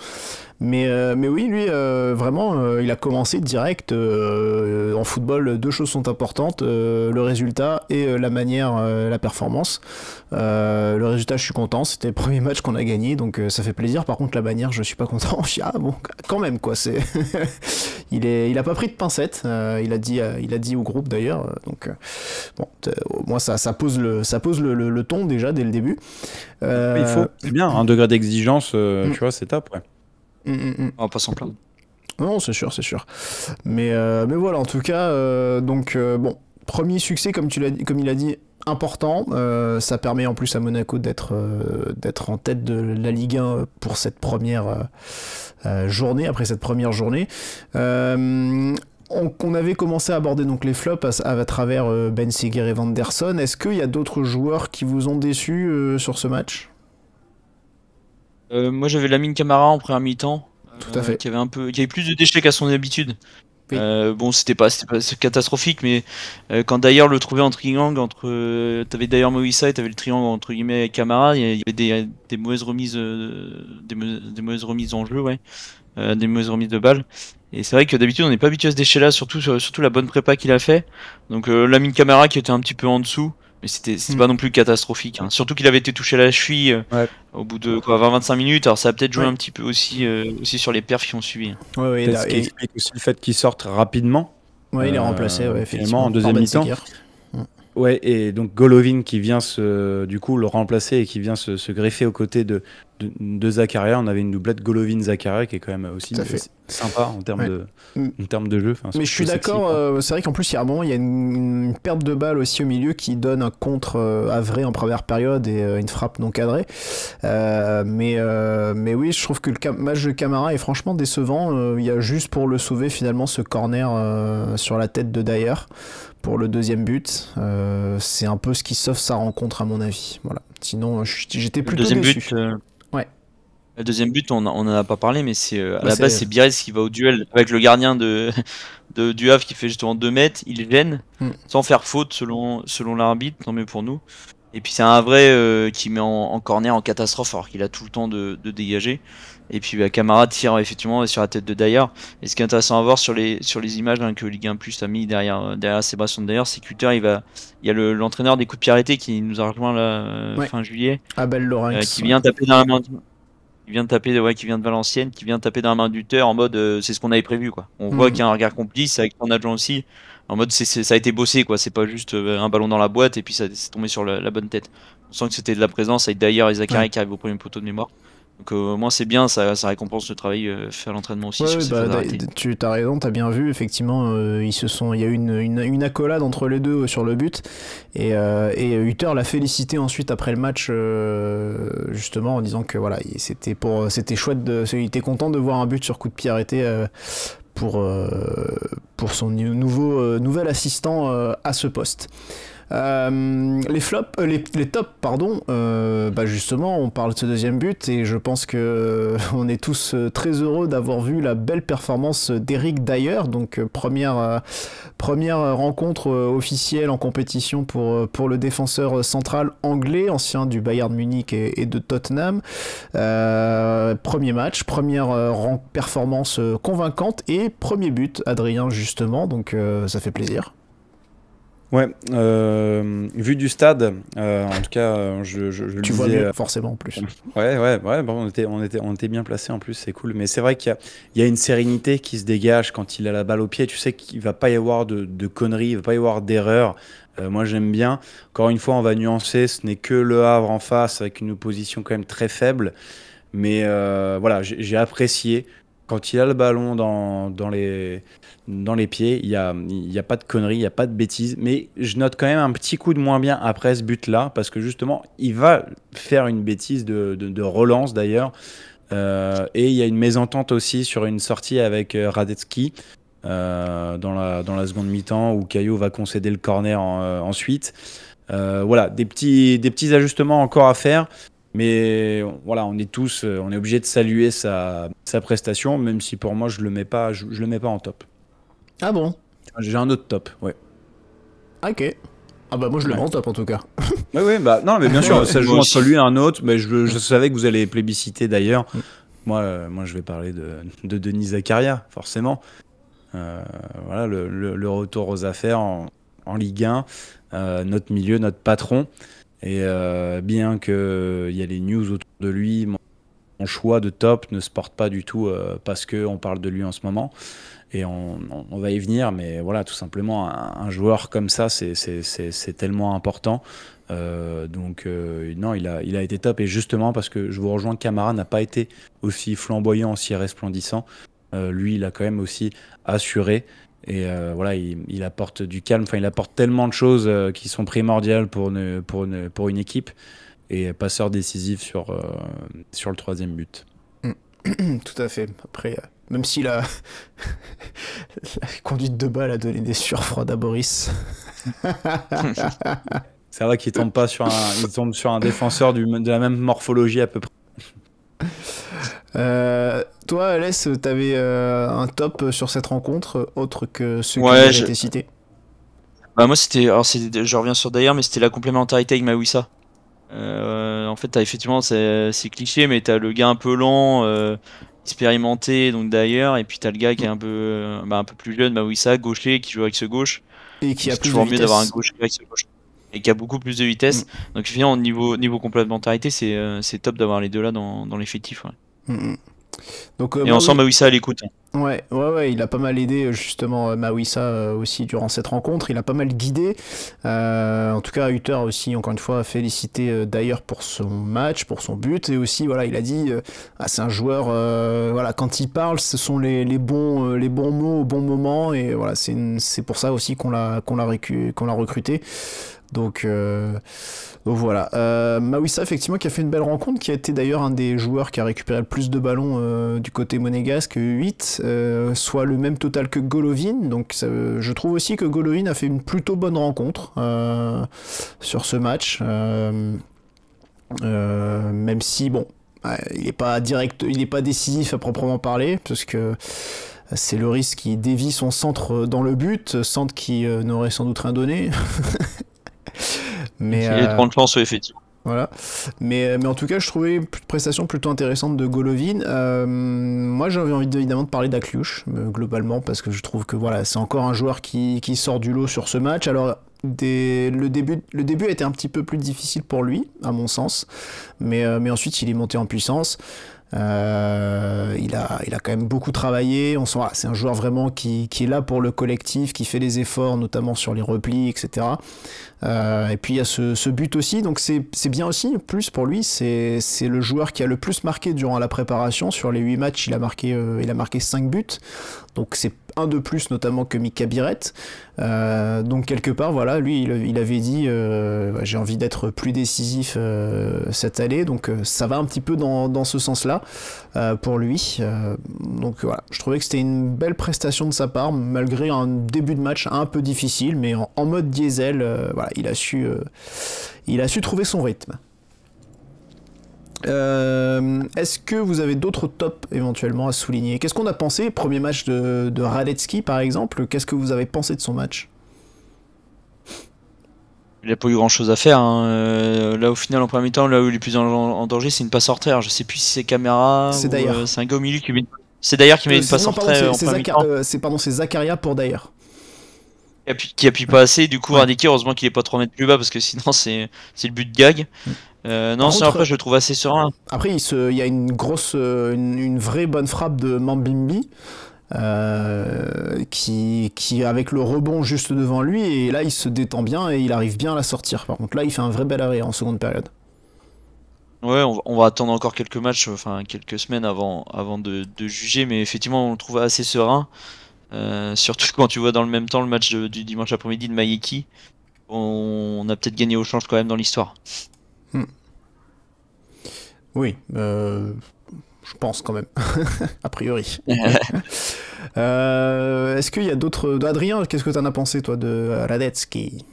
Mais oui, lui, vraiment, il a commencé direct. En football, 2 choses sont importantes, le résultat et la manière, la performance. Le résultat, je suis content. C'était le premier match qu'on a gagné, donc ça fait plaisir. Par contre, la manière, je suis pas content. Je dis, bon, quand même, quoi. Il a pas pris de pincettes. Il a dit au groupe, d'ailleurs. Donc, bon, moi, ça pose le ton, déjà, dès le début. Il faut, c'est bien, un degré d'exigence, tu vois, c'est top, ouais. On va pas s'en plaindre. Non, c'est sûr. Mais voilà, en tout cas, bon, premier succès, comme il a dit, important. Ça permet en plus à Monaco d'être en tête de la Ligue 1 pour cette première journée, après cette première journée. On avait commencé à aborder donc les flops à travers Ben Seguir et Vanderson. Est-ce qu'il y a d'autres joueurs qui vous ont déçu sur ce match ? Moi j'avais Lamine Camara en première mi-temps, Tout à fait. qui avait plus de déchets qu'à son habitude. Oui. Bon, c'était pas catastrophique, mais quand d'ailleurs le trouvait en triangle t'avais d'ailleurs Moïsa et t'avais le triangle entre guillemets Camara, il y avait des mauvaises remises, des mauvaises remises en jeu, ouais, des mauvaises remises de balles. Et c'est vrai que d'habitude on n'est pas habitué à ce déchet-là, surtout la bonne prépa qu'il a fait. Donc Lamine Camara qui était un petit peu en dessous. Mais c'était pas non plus catastrophique, hein. Surtout qu'il avait été touché à la cheville au bout de 20-25 minutes. Alors ça a peut-être joué un petit peu aussi sur les perfs qui ont suivi. Ouais, ce qui explique aussi le fait qu'il sorte rapidement. Ouais, il est remplacé, effectivement, en deuxième mi-temps. Ouais, et donc Golovin qui vient du coup le remplacer et qui vient se greffer aux côtés de Zakaria. On avait une doublette Golovin-Zakaria qui est quand même aussi sympa en termes de jeu. Enfin, mais je suis d'accord, c'est vrai qu'en plus il y a un moment, il y a une perte de balle aussi au milieu qui donne un contre Havrais en première période et une frappe non cadrée. Mais oui, je trouve que le match de Camara est franchement décevant. Il y a juste pour le sauver finalement ce corner sur la tête de Dyer pour le deuxième but. C'est un peu ce qui sauve sa rencontre à mon avis. Voilà. Sinon, j'étais plutôt déçu. Le deuxième but, on en a pas parlé, mais à la base c'est Bires qui va au duel avec le gardien du Havre qui fait justement 2 mètres. Il gêne sans faire faute selon l'arbitre, tant mieux pour nous. Et puis c'est un vrai qui met en corner en catastrophe alors qu'il a tout le temps de dégager. Et puis Camara tire effectivement sur la tête de Dyer. Et ce qui est intéressant à voir sur les images que Ligue 1 Plus a mis derrière Sébastien Dyer, c'est qu'Hutter il y a l'entraîneur des coups de pied arrêtés qui nous a rejoint là fin juillet. Abel Lorenz. Qui vient taper dans la main. Qui vient de Valenciennes, qui vient taper dans la main d'Hutter en mode c'est ce qu'on avait prévu quoi. On voit qu'il y a un regard complice avec son adjoint aussi. En mode ça a été bossé quoi, c'est pas juste un ballon dans la boîte et puis ça c'est tombé sur la bonne tête. On sent que c'était de la présence avec Dyer et Zachary qui arrivent au premier poteau de mémoire. Donc moi c'est bien, ça récompense le travail fait à l'entraînement aussi sur ces fautes arrêtées. Tu as raison, tu as bien vu, effectivement, il y a eu une accolade entre les deux sur le but, et Hutter l'a félicité ensuite après le match, justement en disant que voilà, c'était chouette, il était content de voir un but sur coup de pied arrêté pour son nouvel assistant à ce poste. Les tops, pardon. Justement, on parle de ce deuxième but et je pense que on est tous très heureux d'avoir vu la belle performance d'Eric Dyer. Donc première rencontre officielle en compétition pour le défenseur central anglais, ancien du Bayern Munich et de Tottenham. Premier match, première performance convaincante et premier but, Adrien, justement. Donc ça fait plaisir. Ouais, vu du stade, en tout cas, je le tu disais, vois mieux, forcément en plus. Ouais, bon, on était bien placés en plus, c'est cool. Mais c'est vrai qu'il y a une sérénité qui se dégage quand il a la balle au pied. Tu sais qu'il va pas y avoir de conneries, il va pas y avoir d'erreurs. Moi, j'aime bien. Encore une fois, on va nuancer. Ce n'est que Le Havre en face avec une opposition quand même très faible. Mais voilà, j'ai apprécié. Quand il a le ballon dans les pieds, il y a pas de conneries, il n'y a pas de bêtises. Mais je note quand même un petit coup de moins bien après ce but-là, parce que justement, il va faire une bêtise de relance d'ailleurs. Et il y a une mésentente aussi sur une sortie avec Radetzky dans la seconde mi-temps, où Caillot va concéder le corner ensuite. Voilà, des petits ajustements encore à faire. Mais voilà, on est obligé de saluer sa prestation, même si pour moi je le mets pas en top. Ah bon? J'ai un autre top, ouais. Ok. Ah bah moi je le mets en top en tout cas. Ouais, bah non, mais bien sûr, ça joue entre lui et un autre. Mais je savais que vous allez plébisciter d'ailleurs. Moi je vais parler de Denis Zakaria, forcément. Voilà, le retour aux affaires en Ligue 1, notre milieu, notre patron. Et bien qu'il y a les news autour de lui, mon choix de top ne se porte pas du tout parce qu'on parle de lui en ce moment. Et on va y venir, mais voilà, tout simplement, un joueur comme ça, c'est tellement important. Donc non, il a été top. Et justement, parce que je vous rejoins, Camara n'a pas été aussi flamboyant, aussi resplendissant. Lui, il a quand même aussi assuré. Et voilà, il apporte du calme. Enfin, il apporte tellement de choses qui sont primordiales pour une équipe. Et passeur décisif sur le troisième but. Tout à fait. Après, même si la conduite de balle a donné des sueurs froides à Boris. C'est vrai qu'il tombe pas il tombe sur un défenseur de la même morphologie à peu près. Toi, Alès, t'avais un top sur cette rencontre, autre que ceux qui ont été cités? Bah moi je reviens sur Dyer, mais c'était la complémentarité avec Mawissa. En fait, t'as effectivement, c'est cliché, mais t'as le gars un peu lent, expérimenté, donc Dyer, et puis t'as le gars qui est un peu plus jeune, Mawissa, gaucher, qui joue avec ce gauche. Et qui a plus toujours de mieux vitesse. d'avoir un gaucher avec ce gauche. Et qui a beaucoup plus de vitesse. Donc finalement, niveau complémentarité, c'est top d'avoir les deux là dans l'effectif. Ouais. Donc, et on sent Mawissa à l'écoute. Ouais, il a pas mal aidé justement Mawissa aussi durant cette rencontre. Il a pas mal guidé. En tout cas, Hutter aussi, encore une fois, félicité d'ailleurs pour son match, pour son but, et aussi voilà, il a dit, c'est un joueur, voilà, quand il parle, ce sont les bons mots au bon moment, et voilà, c'est pour ça aussi qu'on l'a recruté. Donc voilà, Mawissa effectivement qui a fait une belle rencontre, qui a été d'ailleurs un des joueurs qui a récupéré le plus de ballons du côté monégasque, 8, soit le même total que Golovin. Donc je trouve aussi que Golovin a fait une plutôt bonne rencontre sur ce match, même si bon, il n'est pas décisif à proprement parler, parce que c'est le risque qui dévie son centre dans le but, centre qui n'aurait sans doute rien donné. Mais, Il y a de grandes chances, effectivement. voilà. Mais en tout cas, je trouvais une prestation plutôt intéressante de Golovin. Moi, j'avais envie évidemment de parler d'Akliouche, globalement, parce que je trouve que voilà, c'est encore un joueur qui sort du lot sur ce match. Alors, le début a été un petit peu plus difficile pour lui, à mon sens, mais ensuite, il est monté en puissance. Il a quand même beaucoup travaillé. On sent, c'est un joueur vraiment qui est là pour le collectif, qui fait les efforts, notamment sur les replis, etc. Et puis il y a ce but aussi, donc c'est bien aussi. Plus pour lui, c'est le joueur qui a le plus marqué durant la préparation. Sur les 8 matchs, il a marqué 5 buts. Donc c'est un de plus notamment que Mika Biret. Donc quelque part, voilà, lui il avait dit j'ai envie d'être plus décisif cette année. Donc ça va un petit peu dans ce sens-là pour lui. Donc voilà, je trouvais que c'était une belle prestation de sa part, malgré un début de match un peu difficile, mais en mode diesel, voilà, il a su trouver son rythme. Est-ce que vous avez d'autres tops éventuellement à souligner? Qu'est-ce qu'on a pensé? Premier match de Radetzky par exemple, qu'est-ce que vous avez pensé de son match? Il n'a pas eu grand chose à faire. Hein. Là, au final, en premier mi-temps, là où il est plus en danger, c'est une passe en retrait. Alors, je sais plus si c'est Camara c'est ou d'ailleurs. c'est un gars au milieu qui met. C'est d'ailleurs qui met une passe en retrait en premier mi-temps. C'est Zakaria pour d'ailleurs. Qui appuie pas assez. Du coup, Radecki, heureusement qu'il est pas 3 mètres plus bas parce que sinon, c'est le but de gag. Non, sinon après, je le trouve assez serein. Après, il y a une grosse, une vraie bonne frappe de Mambimbi. Qui avec le rebond juste devant lui, et là il se détend bien et il arrive bien à la sortir. Par contre là il fait un vrai bel arrêt en seconde période. Ouais, on va attendre encore quelques matchs, enfin quelques semaines avant de juger, mais effectivement on le trouve assez serein, surtout quand tu vois dans le même temps le match du dimanche après-midi de Mayeki. On a peut-être gagné au change quand même dans l'histoire. Oui, je pense quand même, a priori. Est-ce qu'il y a d'autres... Adrien, qu'est-ce que t'en as pensé, toi, de Radetzky?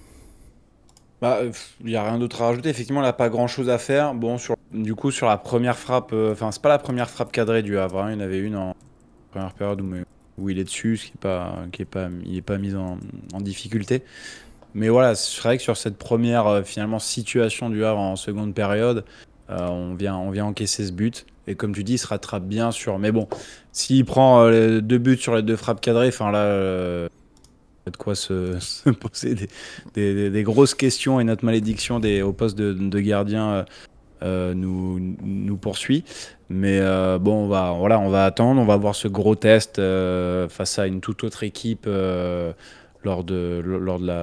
Bah, il n'y a rien d'autre à rajouter. Effectivement, il n'a pas grand-chose à faire. Bon, sur la première frappe... Enfin, c'est pas la première frappe cadrée du Havre. Hein. Il y en avait une en première période où il est dessus, ce il n'est pas mis en difficulté. Mais voilà, c'est vrai que sur cette première, finalement, situation du Havre en seconde période, on vient encaisser ce but. Et comme tu dis, il se rattrape bien sur... Mais bon, s'il prend les 2 buts sur les 2 frappes cadrées, enfin là, de quoi se poser des grosses questions, et notre malédiction au poste de gardien nous poursuit. Mais bon, on va attendre, on va voir ce gros test face à une toute autre équipe lors de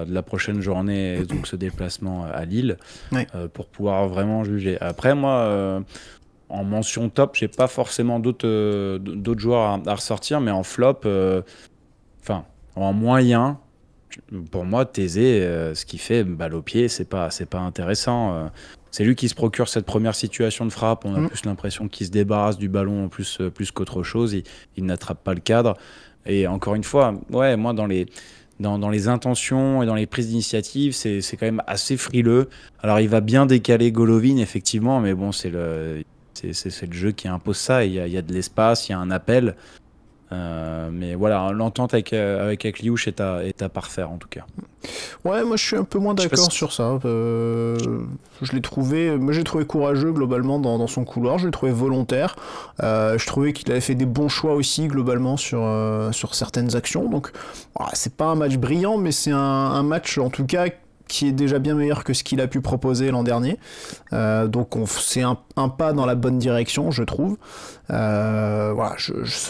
la prochaine journée, et donc ce déplacement à Lille, Ouais. pour pouvoir vraiment juger. Après, moi... en mention top, j'ai pas forcément d'autres joueurs à ressortir, mais en flop, en moyen, pour moi, Thésée, ce qu'il fait, balle au pied, c'est pas intéressant. C'est lui qui se procure cette première situation de frappe. On a plus l'impression qu'il se débarrasse du ballon plus qu'autre chose. Il n'attrape pas le cadre. Et encore une fois, ouais, moi, dans les intentions et dans les prises d'initiative, c'est quand même assez frileux. Alors, il va bien décaler Golovin, effectivement, mais bon, c'est le jeu qui impose ça. Il y a de l'espace, il y a un appel. Mais voilà, l'entente avec Akliouche est à parfaire, en tout cas. Ouais, moi je suis un peu moins d'accord sur ça. J'ai trouvé courageux globalement dans son couloir, je l'ai trouvé volontaire. Je trouvais qu'il avait fait des bons choix aussi globalement sur certaines actions. Donc c'est pas un match brillant, mais c'est un match en tout cas qui est déjà bien meilleur que ce qu'il a pu proposer l'an dernier. Donc c'est un pas dans la bonne direction, je trouve. Voilà,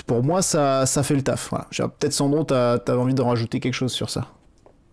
pour moi, ça fait le taf. Voilà. Peut-être Sandro, t'as envie de rajouter quelque chose sur ça?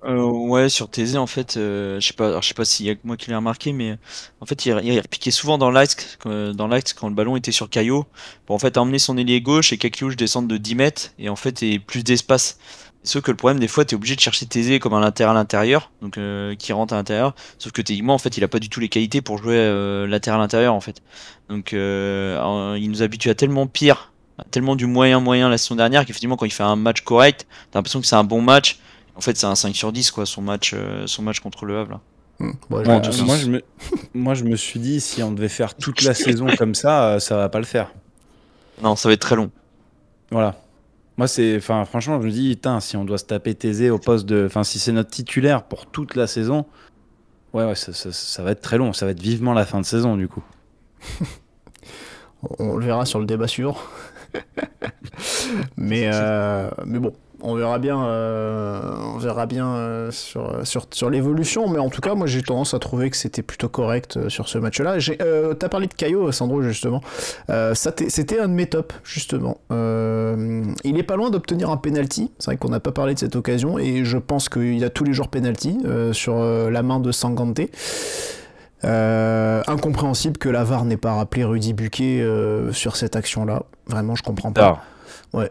Ouais, sur Thésée, en fait, je sais pas s'il y a que moi qui l'ai remarqué, mais en fait, il repiquait souvent dans l'axe quand le ballon était sur Caillot, pour en fait emmener son ailier gauche et qu'Akliouche descende de 10 mètres et en fait, et plus d'espace. Sauf que le problème, des fois, t'es obligé de chercher Thésée comme un latéral intérieur, donc qui rentre à l'intérieur. Sauf que techniquement, en fait, il a pas du tout les qualités pour jouer latéral intérieur, en fait. Donc, il nous habitue à tellement pire, à tellement du moyen la saison dernière, qu'effectivement, quand il fait un match correct, t'as l'impression que c'est un bon match. En fait, c'est un 5 sur 10, quoi, son match contre le Havre. Là. Moi, je me suis dit, si on devait faire toute la saison comme ça va pas le faire. Non, ça va être très long. Voilà. Moi, franchement, je me dis, si on doit se taper Thésée au poste si c'est notre titulaire pour toute la saison, Ouais, ça va être très long. Ça va être vivement la fin de saison, du coup. On le verra sur le débat suivant. mais bon, on verra bien sur l'évolution. Mais en tout cas, moi j'ai tendance à trouver que c'était plutôt correct sur ce match-là. T'as parlé de Caio, Sandro, justement. C'était un de mes tops, justement. Il est pas loin d'obtenir un penalty. C'est vrai qu'on n'a pas parlé de cette occasion. Et je pense qu'il a tous les jours penalty sur la main de Sanganté. Incompréhensible que la VAR n'ait pas rappelé Rudy Buquet sur cette action-là. Vraiment, je comprends pas. Ouais.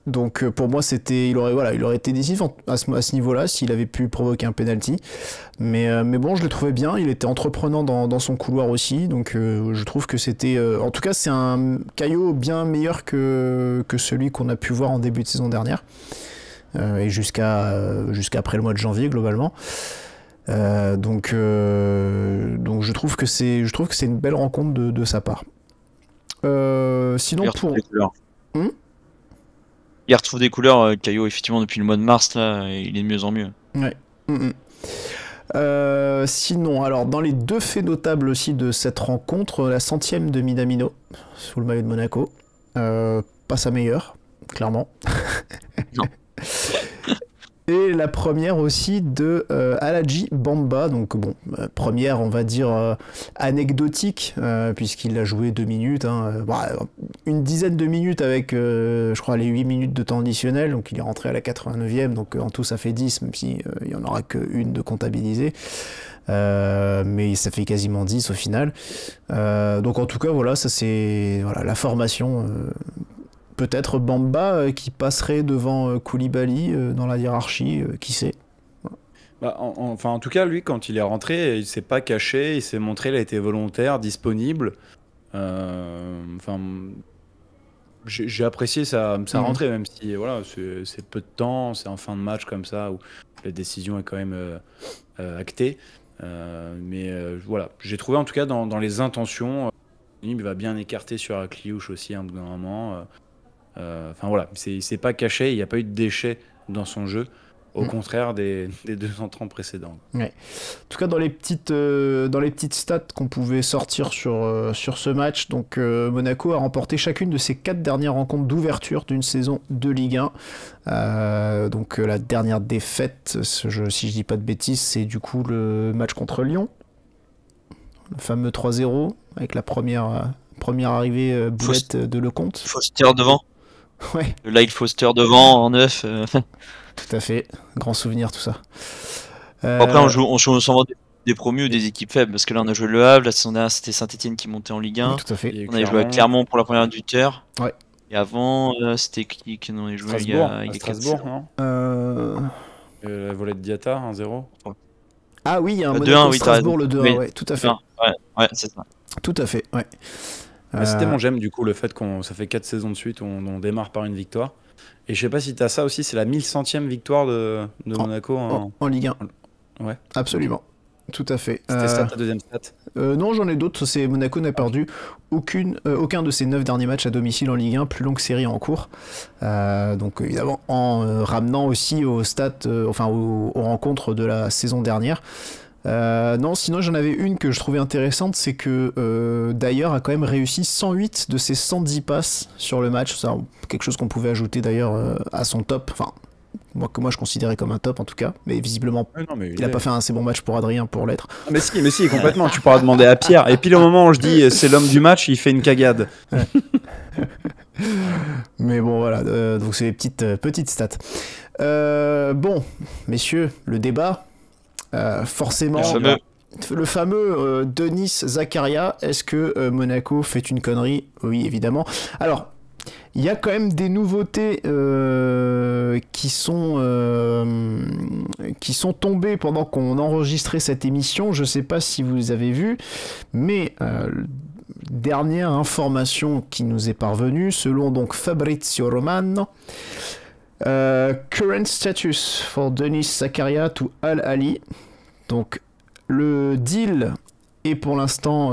Donc pour moi, il aurait été décisif à ce niveau-là s'il avait pu provoquer un penalty. Mais bon, je le trouvais bien. Il était entreprenant dans son couloir aussi. Donc je trouve que c'était, en tout cas, c'est un Caio bien meilleur que celui qu'on a pu voir en début de saison dernière et jusqu'à après le mois de janvier globalement. Donc je trouve que c'est une belle rencontre de sa part. Sinon il retrouve des couleurs, Caio, effectivement, depuis le mois de mars là, et il est de mieux en mieux. Ouais. Sinon, alors dans les deux faits notables aussi de cette rencontre, la 100e de Minamino sous le maillot de Monaco, pas sa meilleure, clairement. Non. Et la première aussi de Aladji Bamba, donc bon, première on va dire anecdotique, puisqu'il a joué 2 minutes, une dizaine de minutes avec je crois les 8 minutes de temps additionnel, donc il est rentré à la 89e, donc en tout ça fait 10, même si il n'y en aura qu'une de comptabilisée, mais ça fait quasiment 10 au final. Donc en tout cas voilà, ça c'est la formation. Peut-être Bamba qui passerait devant Koulibaly dans la hiérarchie, qui sait. En tout cas, lui, quand il est rentré, il s'est pas caché, il s'est montré, il a été volontaire, disponible. J'ai apprécié sa rentrée, même si c'est peu de temps, c'est en fin de match comme ça, où la décision est quand même actée. Voilà, j'ai trouvé en tout cas dans les intentions, il va bien écarter sur Akliouche aussi un moment. Il s'est pas caché, il n'y a pas eu de déchets dans son jeu, au contraire des 2 entrants précédents. Ouais. En tout cas, dans les petites stats qu'on pouvait sortir sur ce match, donc Monaco a remporté chacune de ses 4 dernières rencontres d'ouverture d'une saison de Ligue 1. Donc la dernière défaite, si je dis pas de bêtises, c'est du coup le match contre Lyon, le fameux 3-0 avec la première arrivée boulette de Lecomte. Foster devant. Ouais. Le Lyle Foster devant en 9. Tout à fait, grand souvenir tout ça. Après on s'en va des promus ou des équipes faibles, parce que là on a joué Le Havre, la saison dernière c'était Saint-Etienne qui montait en Ligue 1. Oui, tout à fait. On avait joué à Clermont pour la première du Terre. Ouais. Et avant c'était qui on avait joué il y a Strasbourg, non la volée de Diatta 1-0. Ah oui, il y a un Monaco Strasbourg, le 2-1, oui. ouais, tout à fait. Ouais, c'est ça. Tout à fait, ouais. C'était mon j'aime du coup, le fait ça fait 4 saisons de suite, on démarre par une victoire. Et je sais pas si t'as ça aussi, c'est la 1100e victoire de Monaco en Ligue 1. Ouais. Absolument. Tout à fait. C'était ça ta deuxième stat? Non, j'en ai d'autres. C'est Monaco n'a perdu aucun de ses 9 derniers matchs à domicile en Ligue 1, plus longue série en cours. Donc évidemment en ramenant aussi aux stats, aux rencontres de la saison dernière. Non, sinon j'en avais une que je trouvais intéressante, c'est que d'ailleurs a quand même réussi 108 de ses 110 passes sur le match. C'est quelque chose qu'on pouvait ajouter d'ailleurs à son top. Enfin, que moi je considérais comme un top en tout cas, mais visiblement il a pas fait un assez bon match pour Adrien pour l'être. Mais si, complètement. Tu pourras demander à Pierre. Et puis le moment où je dis c'est l'homme du match, il fait une cagade. Ouais. Mais bon voilà, donc c'est des petites stats. Bon, messieurs, le débat. Forcément, le fameux Denis Zakaria, est-ce que Monaco fait une connerie? Oui, évidemment. Alors, il y a quand même des nouveautés qui sont tombées pendant qu'on enregistrait cette émission. Je ne sais pas si vous avez vu, mais dernière information qui nous est parvenue, selon donc Fabrizio Romano, current status for Denis Zakaria to Al Ahly. Donc le deal est pour l'instant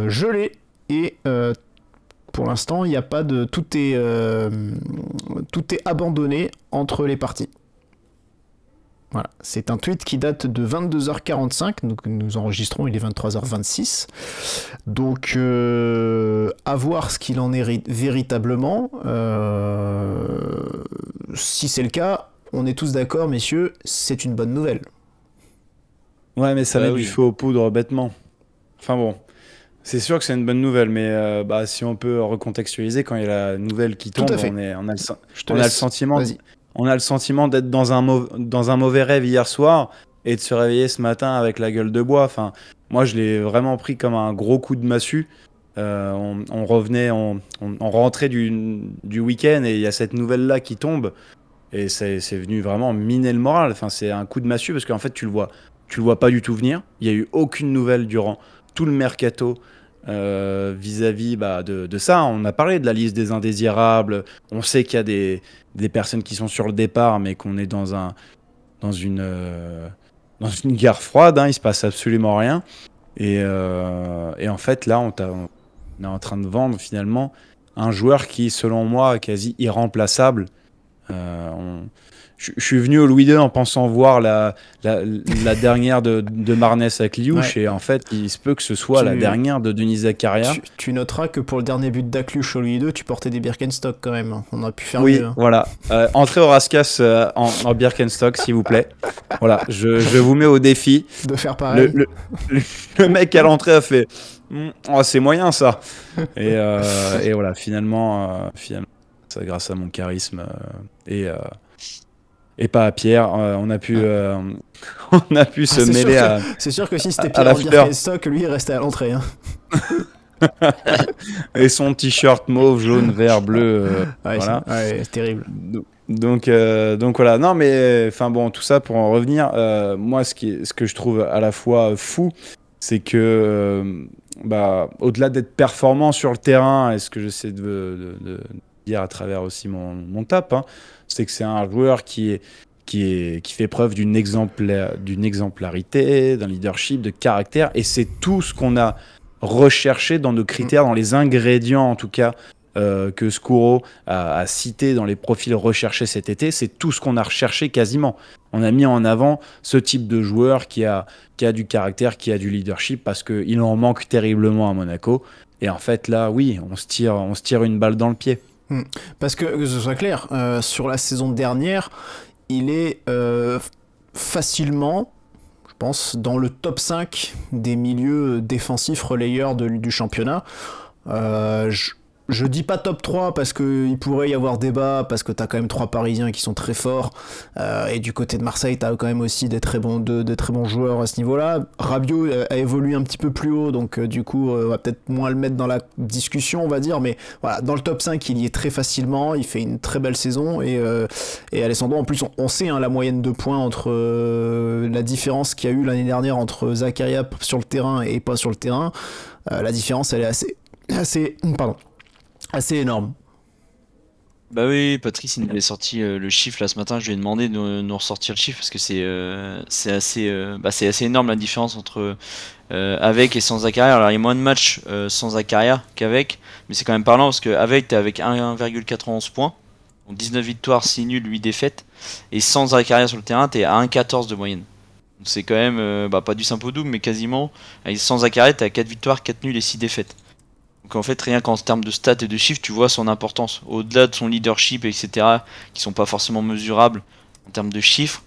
gelé et pour l'instant il n'y a pas de tout est abandonné entre les parties. Voilà, c'est un tweet qui date de 22h45, donc nous enregistrons, il est 23h26. Donc, à voir ce qu'il en est véritablement. Si c'est le cas, on est tous d'accord, messieurs, c'est une bonne nouvelle. Ouais, mais ça met du feu aux poudres bêtement. Enfin bon, c'est sûr que c'est une bonne nouvelle, mais si on peut recontextualiser, quand il y a la nouvelle qui tombe, on a le sentiment... Vas-y. On a le sentiment d'être dans un mauvais rêve hier soir et de se réveiller ce matin avec la gueule de bois. Enfin, moi, je l'ai vraiment pris comme un gros coup de massue. On rentrait du week-end et il y a cette nouvelle-là qui tombe. Et c'est venu vraiment miner le moral. Enfin, c'est un coup de massue parce qu'en fait, tu le vois pas du tout venir. Il n'y a eu aucune nouvelle durant tout le mercato. Vis-à-vis de ça, on a parlé de la liste des indésirables, on sait qu'il y a des personnes qui sont sur le départ, mais qu'on est dans une guerre froide, il se passe absolument rien, et en fait là on est en train de vendre finalement un joueur qui selon moi est quasi irremplaçable. Je suis venu au Louis II en pensant voir la dernière de Marnès avec Liouche, et en fait, il se peut que ce soit la dernière de Denis Zakaria. Tu noteras que pour le dernier but d'Akluche au Louis II, tu portais des Birkenstock quand même. On a pu faire mieux. Oui, voilà. Entrez au Rascasse en Birkenstock, s'il vous plaît. Voilà, je vous mets au défi. De faire pareil. Le mec à l'entrée a fait c'est moyen ça. Et voilà, finalement, c'est grâce à mon charisme et pas à Pierre, on a pu se mêler à. C'est sûr que si c'était Pierre en Birkenstock, lui il restait à l'entrée. Et son t-shirt mauve, jaune, vert, bleu. Voilà. C'est terrible. Donc voilà. Non, mais enfin bon, tout ça pour en revenir. Moi, ce que je trouve à la fois fou, c'est que au-delà d'être performant sur le terrain, et ce que j'essaie de dire à travers aussi mon tap, c'est que c'est un joueur qui fait preuve d'une exemplarité, d'un leadership, de caractère, et c'est tout ce qu'on a recherché dans nos critères, dans les ingrédients en tout cas que Skuro a cité dans les profils recherchés cet été. C'est tout ce qu'on a recherché quasiment. On a mis en avant ce type de joueur qui a du caractère, qui a du leadership, parce qu'il en manque terriblement à Monaco. Et en fait là, oui, on se tire une balle dans le pied. Parce que ce soit clair, sur la saison dernière, il est facilement, je pense, dans le top 5 des milieux défensifs relayeurs du championnat. Je dis pas top 3 parce qu'il pourrait y avoir débat, parce que t'as quand même 3 Parisiens qui sont très forts, et du côté de Marseille t'as quand même aussi de très bons joueurs à ce niveau-là. Rabiot a évolué un petit peu plus haut, donc du coup on va peut-être moins le mettre dans la discussion, on va dire, mais voilà, dans le top 5 il y est très facilement, il fait une très belle saison, et Alessandro, en plus on sait la moyenne de points entre la différence qu'il y a eu l'année dernière entre Zakaria sur le terrain et pas sur le terrain, la différence elle est assez énorme. Bah oui, Patrice il nous avait sorti le chiffre là ce matin, je lui ai demandé de nous ressortir le chiffre parce que c'est assez énorme la différence entre avec et sans Zakaria. Alors il y a moins de matchs sans Zakaria qu'avec, mais c'est quand même parlant parce qu'avec t'es avec 1,91 points, donc 19 victoires, 6 nuls, 8 défaites, et sans Zakaria sur le terrain t'es à 1,14 de moyenne. Donc c'est quand même pas du simple au double, mais quasiment. Et sans Zakaria t'es à 4 victoires, 4 nuls et 6 défaites. Donc en fait, rien qu'en termes de stats et de chiffres, tu vois son importance. Au-delà de son leadership, etc., qui sont pas forcément mesurables en termes de chiffres,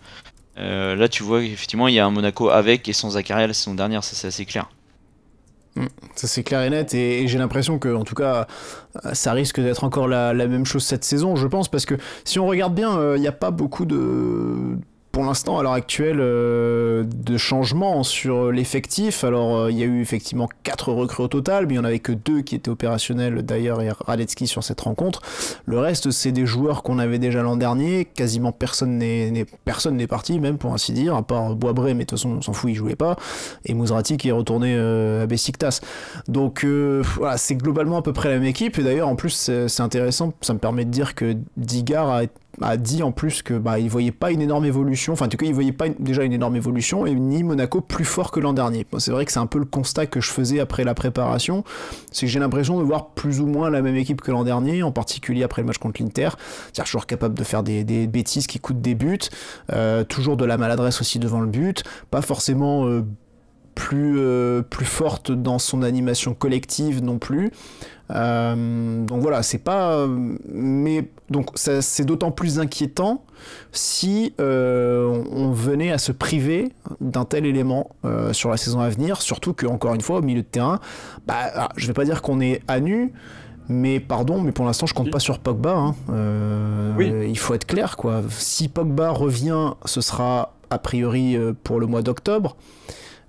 là tu vois qu'effectivement il y a un Monaco avec et sans Zakaria la saison dernière, ça c'est assez clair. Ça c'est clair et net, et j'ai l'impression que en tout cas ça risque d'être encore la même chose cette saison, je pense, parce que si on regarde bien, il n'y a pas beaucoup pour l'instant, à l'heure actuelle, de changements sur l'effectif. Alors, il y a eu effectivement 4 recrues au total, mais il n'y en avait que 2 qui étaient opérationnels, d'ailleurs, et Radetzky sur cette rencontre. Le reste, c'est des joueurs qu'on avait déjà l'an dernier. Quasiment personne n'est parti, même, pour ainsi dire, à part Boisbré, mais de toute façon, on s'en fout, il jouait pas. Et Mouzrati qui est retourné à Besiktas. Donc, c'est globalement à peu près la même équipe. Et d'ailleurs, en plus, c'est intéressant, ça me permet de dire que Digard a dit en plus que il voyait pas une énorme évolution, enfin en tout cas il voyait pas déjà une énorme évolution et ni Monaco plus fort que l'an dernier. Bon, c'est vrai que c'est un peu le constat que je faisais après la préparation, c'est que j'ai l'impression de voir plus ou moins la même équipe que l'an dernier, en particulier après le match contre l'Inter, c'est-à-dire toujours capable de faire des bêtises qui coûtent des buts, toujours de la maladresse aussi devant le but, pas forcément plus forte dans son animation collective non plus. Donc voilà, c'est pas. Mais donc ça, c'est d'autant plus inquiétant si on venait à se priver d'un tel élément sur la saison à venir, surtout que encore une fois au milieu de terrain, je vais pas dire qu'on est à nu. Mais pour l'instant je compte pas sur Pogba. Hein. Oui. Il faut être clair, quoi. Si Pogba revient, ce sera a priori pour le mois d'octobre.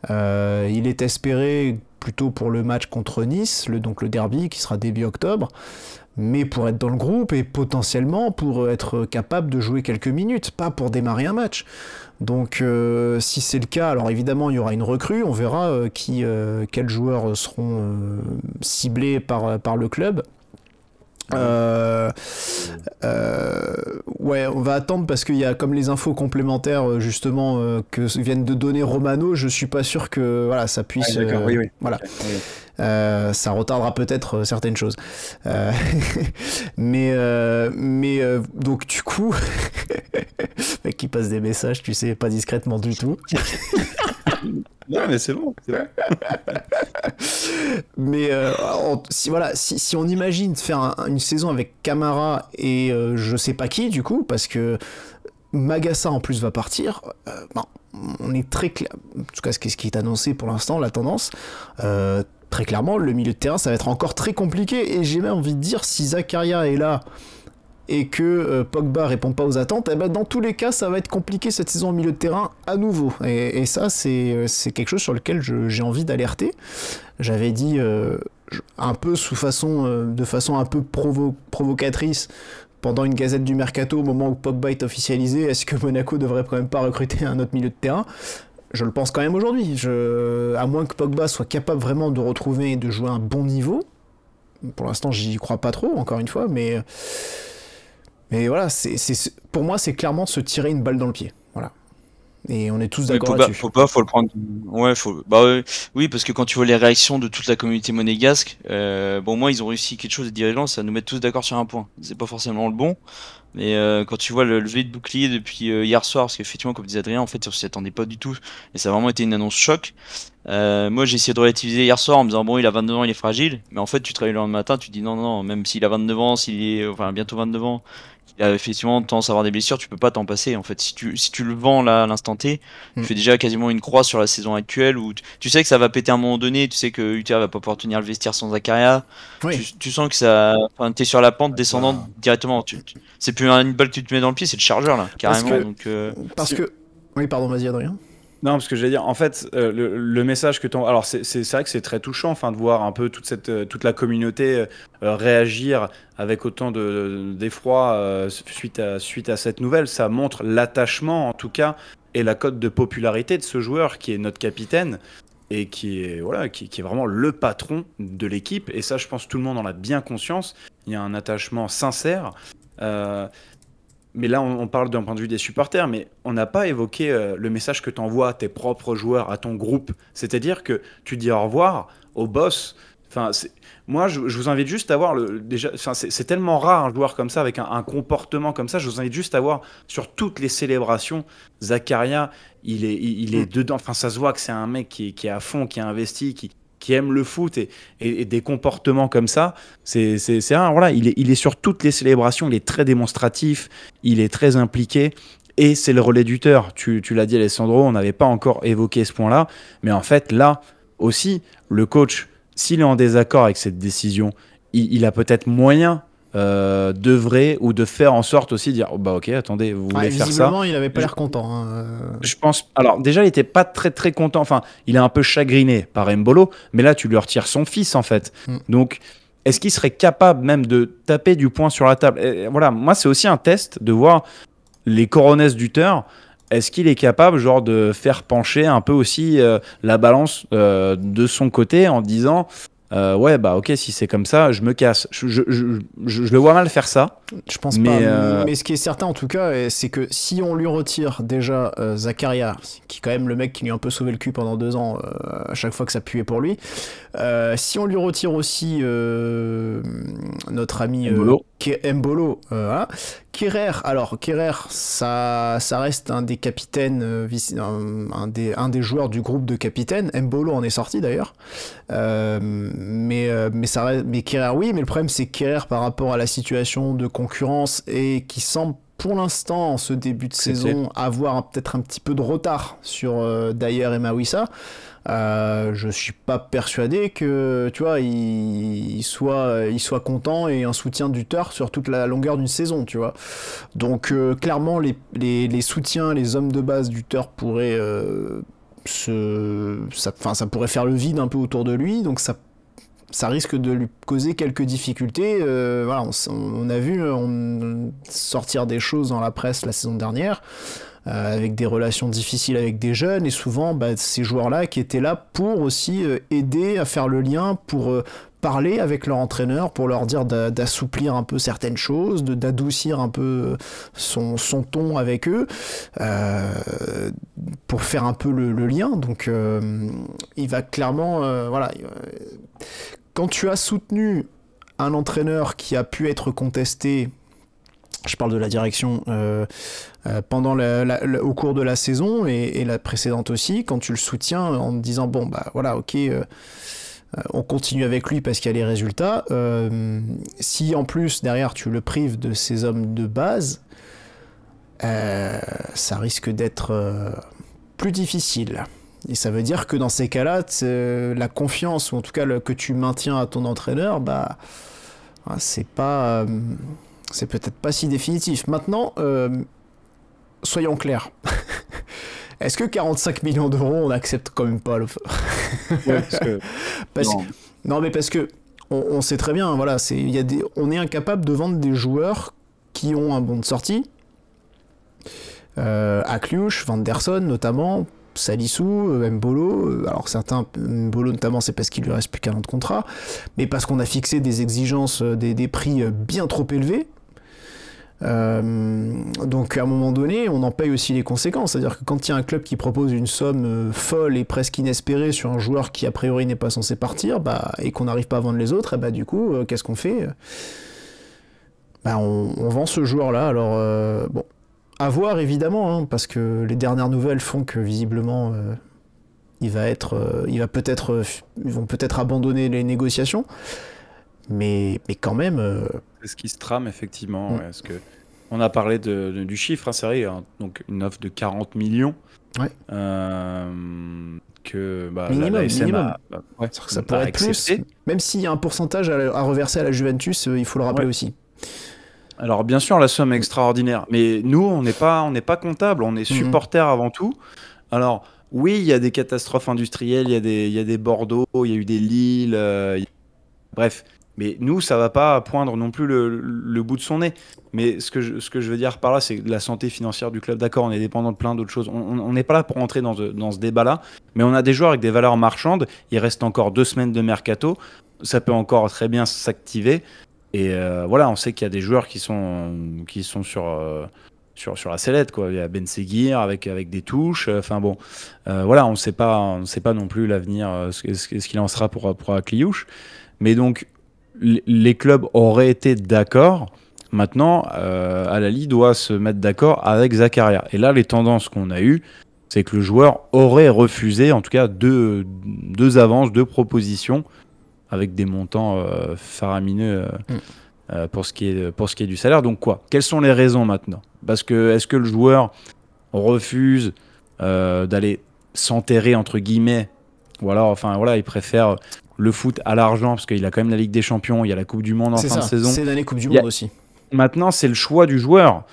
Il est espéré plutôt pour le match contre Nice, donc le derby qui sera début octobre, mais pour être dans le groupe et potentiellement pour être capable de jouer quelques minutes, pas pour démarrer un match. Donc si c'est le cas, alors évidemment il y aura une recrue, on verra quels joueurs seront ciblés par le club. Ouais, on va attendre parce qu'il y a comme les infos complémentaires justement que viennent de donner Romano, je suis pas sûr que ça puisse oui. Voilà. Okay. Ça retardera peut-être certaines choses. Mais donc du coup mec qui passe des messages, tu sais, pas discrètement du tout. Non mais c'est bon. Mais si on imagine faire une saison avec Camara et je sais pas qui du coup, parce que Magassa en plus va partir, on est très clair, en tout cas ce qui est annoncé pour l'instant, la tendance, très clairement le milieu de terrain ça va être encore très compliqué, et j'ai même envie de dire si Zakaria est là et que Pogba répond pas aux attentes, dans tous les cas ça va être compliqué cette saison au milieu de terrain à nouveau, et ça c'est quelque chose sur lequel j'ai envie d'alerter. J'avais dit un peu de façon un peu provocatrice pendant une gazette du Mercato au moment où Pogba est officialisé, est-ce que Monaco devrait quand même pas recruter un autre milieu de terrain? Je le pense quand même aujourd'hui, à moins que Pogba soit capable vraiment de retrouver et de jouer un bon niveau. Pour l'instant j'y crois pas trop, encore une fois, mais voilà, pour moi, c'est clairement de se tirer une balle dans le pied. Voilà. Et on est tous d'accord là-dessus. Pogba, faut le prendre. Ouais, oui, parce que quand tu vois les réactions de toute la communauté monégasque, moi, ils ont réussi quelque chose de dirigeant, c'est à nous mettre tous d'accord sur un point. C'est pas forcément le bon, mais quand tu vois le lever de bouclier depuis hier soir, parce qu'effectivement, comme disait Adrien, en fait, on s'y attendait pas du tout, et ça a vraiment été une annonce choc. Moi, j'ai essayé de relativiser hier soir en me disant il a 29 ans, il est fragile, mais en fait, tu travailles le lendemain matin, tu te dis non, même s'il a 29 ans, bientôt 29 ans. Il a effectivement tendance à avoir des blessures, tu peux pas t'en passer en fait. Si tu le vends là à l'instant T, tu fais déjà quasiment une croix sur la saison actuelle où tu sais que ça va péter à un moment donné, tu sais que Uther va pas pouvoir tenir le vestiaire sans Zakaria. Oui. Tu sens que t'es sur la pente descendante directement. C'est plus une balle que tu te mets dans le pied, c'est le chargeur là, carrément. Oui, pardon, vas-y Adrien. Non, parce que j'allais dire, en fait, le message que t'envoies... Alors, c'est vrai que c'est très touchant, de voir un peu toute la communauté réagir avec autant d'effroi suite à cette nouvelle. Ça montre l'attachement, en tout cas, et la cote de popularité de ce joueur qui est notre capitaine et qui est vraiment le patron de l'équipe. Et ça, je pense que tout le monde en a bien conscience. Il y a un attachement sincère. Mais là, on parle d'un point de vue des supporters, mais on n'a pas évoqué le message que tu envoies à tes propres joueurs, à ton groupe. C'est-à-dire que tu dis au revoir au boss. Moi, je vous invite juste à voir c'est tellement rare un joueur comme ça, avec un comportement comme ça. Je vous invite juste à voir sur toutes les célébrations. Zakaria, il est dedans. Enfin, ça se voit que c'est un mec qui est à fond, qui est investi, qui aime le foot et des comportements comme ça, c'est un, voilà, il est sur toutes les célébrations, il est très démonstratif, il est très impliqué et c'est le relais du Uther. Tu l'as dit Alessandro, on n'avait pas encore évoqué ce point-là, mais en fait là aussi, le coach, s'il est en désaccord avec cette décision, il a peut-être moyen d'œuvrer ou de faire en sorte aussi de dire ok, attendez, vous voulez faire ça. Visiblement il avait pas l'air content Je pense, alors déjà il était pas très très content, enfin il est un peu chagriné par Embolo, mais là tu lui retires son fils en fait. Donc est-ce qu'il serait capable même de taper du poing sur la table? Et voilà, moi c'est aussi un test de voir les coronesses du Uther. Est-ce qu'il est capable genre de faire pencher un peu aussi la balance de son côté en disant ouais, bah ok, si c'est comme ça, je me casse. Je le vois mal faire ça. Je pense pas. Mais ce qui est certain en tout cas, c'est que si on lui retire déjà Zakaria, qui est quand même le mec qui lui a un peu sauvé le cul pendant 2 ans, à chaque fois que ça puait pour lui, si on lui retire aussi notre ami Mbolo, voilà. Kerrer, alors Kerrer, ça reste un des capitaines, un des joueurs du groupe de capitaines. Mbolo en est sorti d'ailleurs, mais Kerrer oui, mais le problème c'est que Kerrer par rapport à la situation de concurrence et qui semble pour l'instant en ce début de saison avoir peut-être un petit peu de retard sur Dyer et Mawissa. Je suis pas persuadé que tu vois il soit content et un soutien du Turf sur toute la longueur d'une saison, tu vois. Donc clairement les soutiens, les hommes de base du Turf pourraient ça pourrait faire le vide un peu autour de lui, donc ça risque de lui causer quelques difficultés. Voilà, on a vu sortir des choses dans la presse la saison dernière, avec des relations difficiles avec des jeunes, et souvent ces joueurs-là qui étaient là pour aussi aider à faire le lien, pour parler avec leur entraîneur, pour leur dire d'assouplir un peu certaines choses, d'adoucir un peu son ton avec eux, pour faire un peu le lien. Donc il va clairement... voilà. Quand tu as soutenu un entraîneur qui a pu être contesté, je parle de la direction, pendant au cours de la saison et la précédente aussi, quand tu le soutiens en te disant bon bah voilà, ok, on continue avec lui parce qu'il y a les résultats, si en plus derrière tu le prives de ses hommes de base, ça risque d'être plus difficile. Et ça veut dire que dans ces cas-là, la confiance, ou en tout cas que tu maintiens à ton entraîneur, bah, c'est peut-être pas si définitif. Maintenant, soyons clairs. Est-ce que 45 millions d'euros, on accepte quand même pas Non, mais parce que on sait très bien, voilà, on est incapable de vendre des joueurs qui ont un bon de sortie. Akliouche, Vanderson notamment, Salissou, Mbolo, alors certains, Mbolo notamment, c'est parce qu'il lui reste plus qu'un an de contrat, mais parce qu'on a fixé des exigences, des prix bien trop élevés. Donc à un moment donné, on en paye aussi les conséquences. C'est-à-dire que quand il y a un club qui propose une somme folle et presque inespérée sur un joueur qui a priori n'est pas censé partir, et qu'on n'arrive pas à vendre les autres, du coup, qu'est-ce qu'on fait ? On vend ce joueur-là. Alors bon. À voir évidemment, hein, parce que les dernières nouvelles font que visiblement ils vont peut-être abandonner les négociations, mais quand même. C'est ce qui se trame effectivement. Ouais, parce que on a parlé du chiffre, hein, c'est vrai, hein, donc une offre de 40 millions. Ouais. Que minimum. Ça pourrait être plus, même s'il y a un pourcentage à reverser à la Juventus, il faut le rappeler aussi. Alors bien sûr la somme est extraordinaire, mais nous on n'est pas comptable, on est supporters avant tout. Alors oui, il y a des catastrophes industrielles, il y a des Bordeaux, il y a eu des Lille, bref, mais nous ça va pas poindre non plus le bout de son nez. Mais ce que je veux dire par là, c'est la santé financière du club. D'accord, on est dépendant de plein d'autres choses. On n'est pas là pour entrer dans ce débat-là, mais on a des joueurs avec des valeurs marchandes. Il reste encore 2 semaines de mercato, ça peut encore très bien s'activer. Et voilà, on sait qu'il y a des joueurs qui sont sur la sellette, quoi. Il y a Ben Seguir avec des touches. Enfin bon, voilà, on sait pas non plus l'avenir, ce qu'il en sera pour Akliouche. Mais donc les clubs auraient été d'accord. Maintenant, Al-Ahly doit se mettre d'accord avec Zakaria. Et là, les tendances qu'on a eues, c'est que le joueur aurait refusé, en tout cas, deux avances, 2 propositions, avec des montants faramineux pour ce qui est du salaire. Donc quoi ? Quelles sont les raisons maintenant ? Parce que est-ce que le joueur refuse d'aller s'enterrer entre guillemets, ou alors, enfin voilà, il préfère le foot à l'argent parce qu'il a quand même la Ligue des Champions, il y a la Coupe du Monde en fin de saison. C'est l'année Coupe du Monde aussi. Maintenant, c'est le choix du joueur.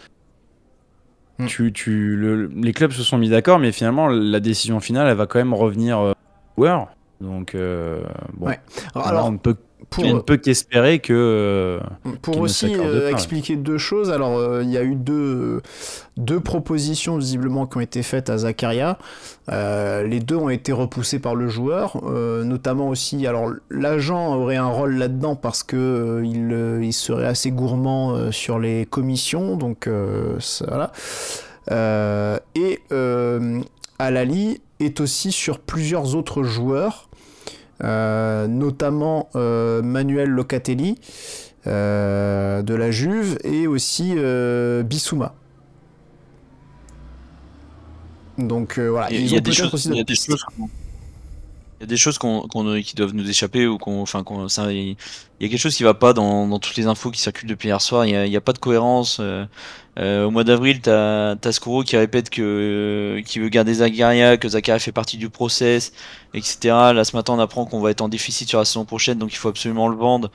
Les clubs se sont mis d'accord, mais finalement, la décision finale, elle va quand même revenir au joueur. Donc, bon. Ouais. Alors, on ne peut tu ne peux qu'espérer que. Pour qu'il ne aussi s'accorde pas, expliquer deux choses, alors il y a eu deux propositions visiblement qui ont été faites à Zakaria. Les deux ont été repoussées par le joueur, notamment aussi. Alors l'agent aurait un rôle là-dedans parce que il serait assez gourmand sur les commissions, donc voilà. Et Al-Ahly est aussi sur plusieurs autres joueurs. Notamment Manuel Locatelli de la Juve et aussi Bissouma. Donc voilà, il y a des choses qui doivent nous échapper ou il y a quelque chose qui va pas dans toutes les infos qui circulent depuis hier soir. Il y a pas de cohérence. Au mois d'avril, t'as Skoro qui répète qui veut garder Zakaria, que Zakaria fait partie du process, etc. Là, ce matin, on apprend qu'on va être en déficit sur la saison prochaine, donc il faut absolument le vendre.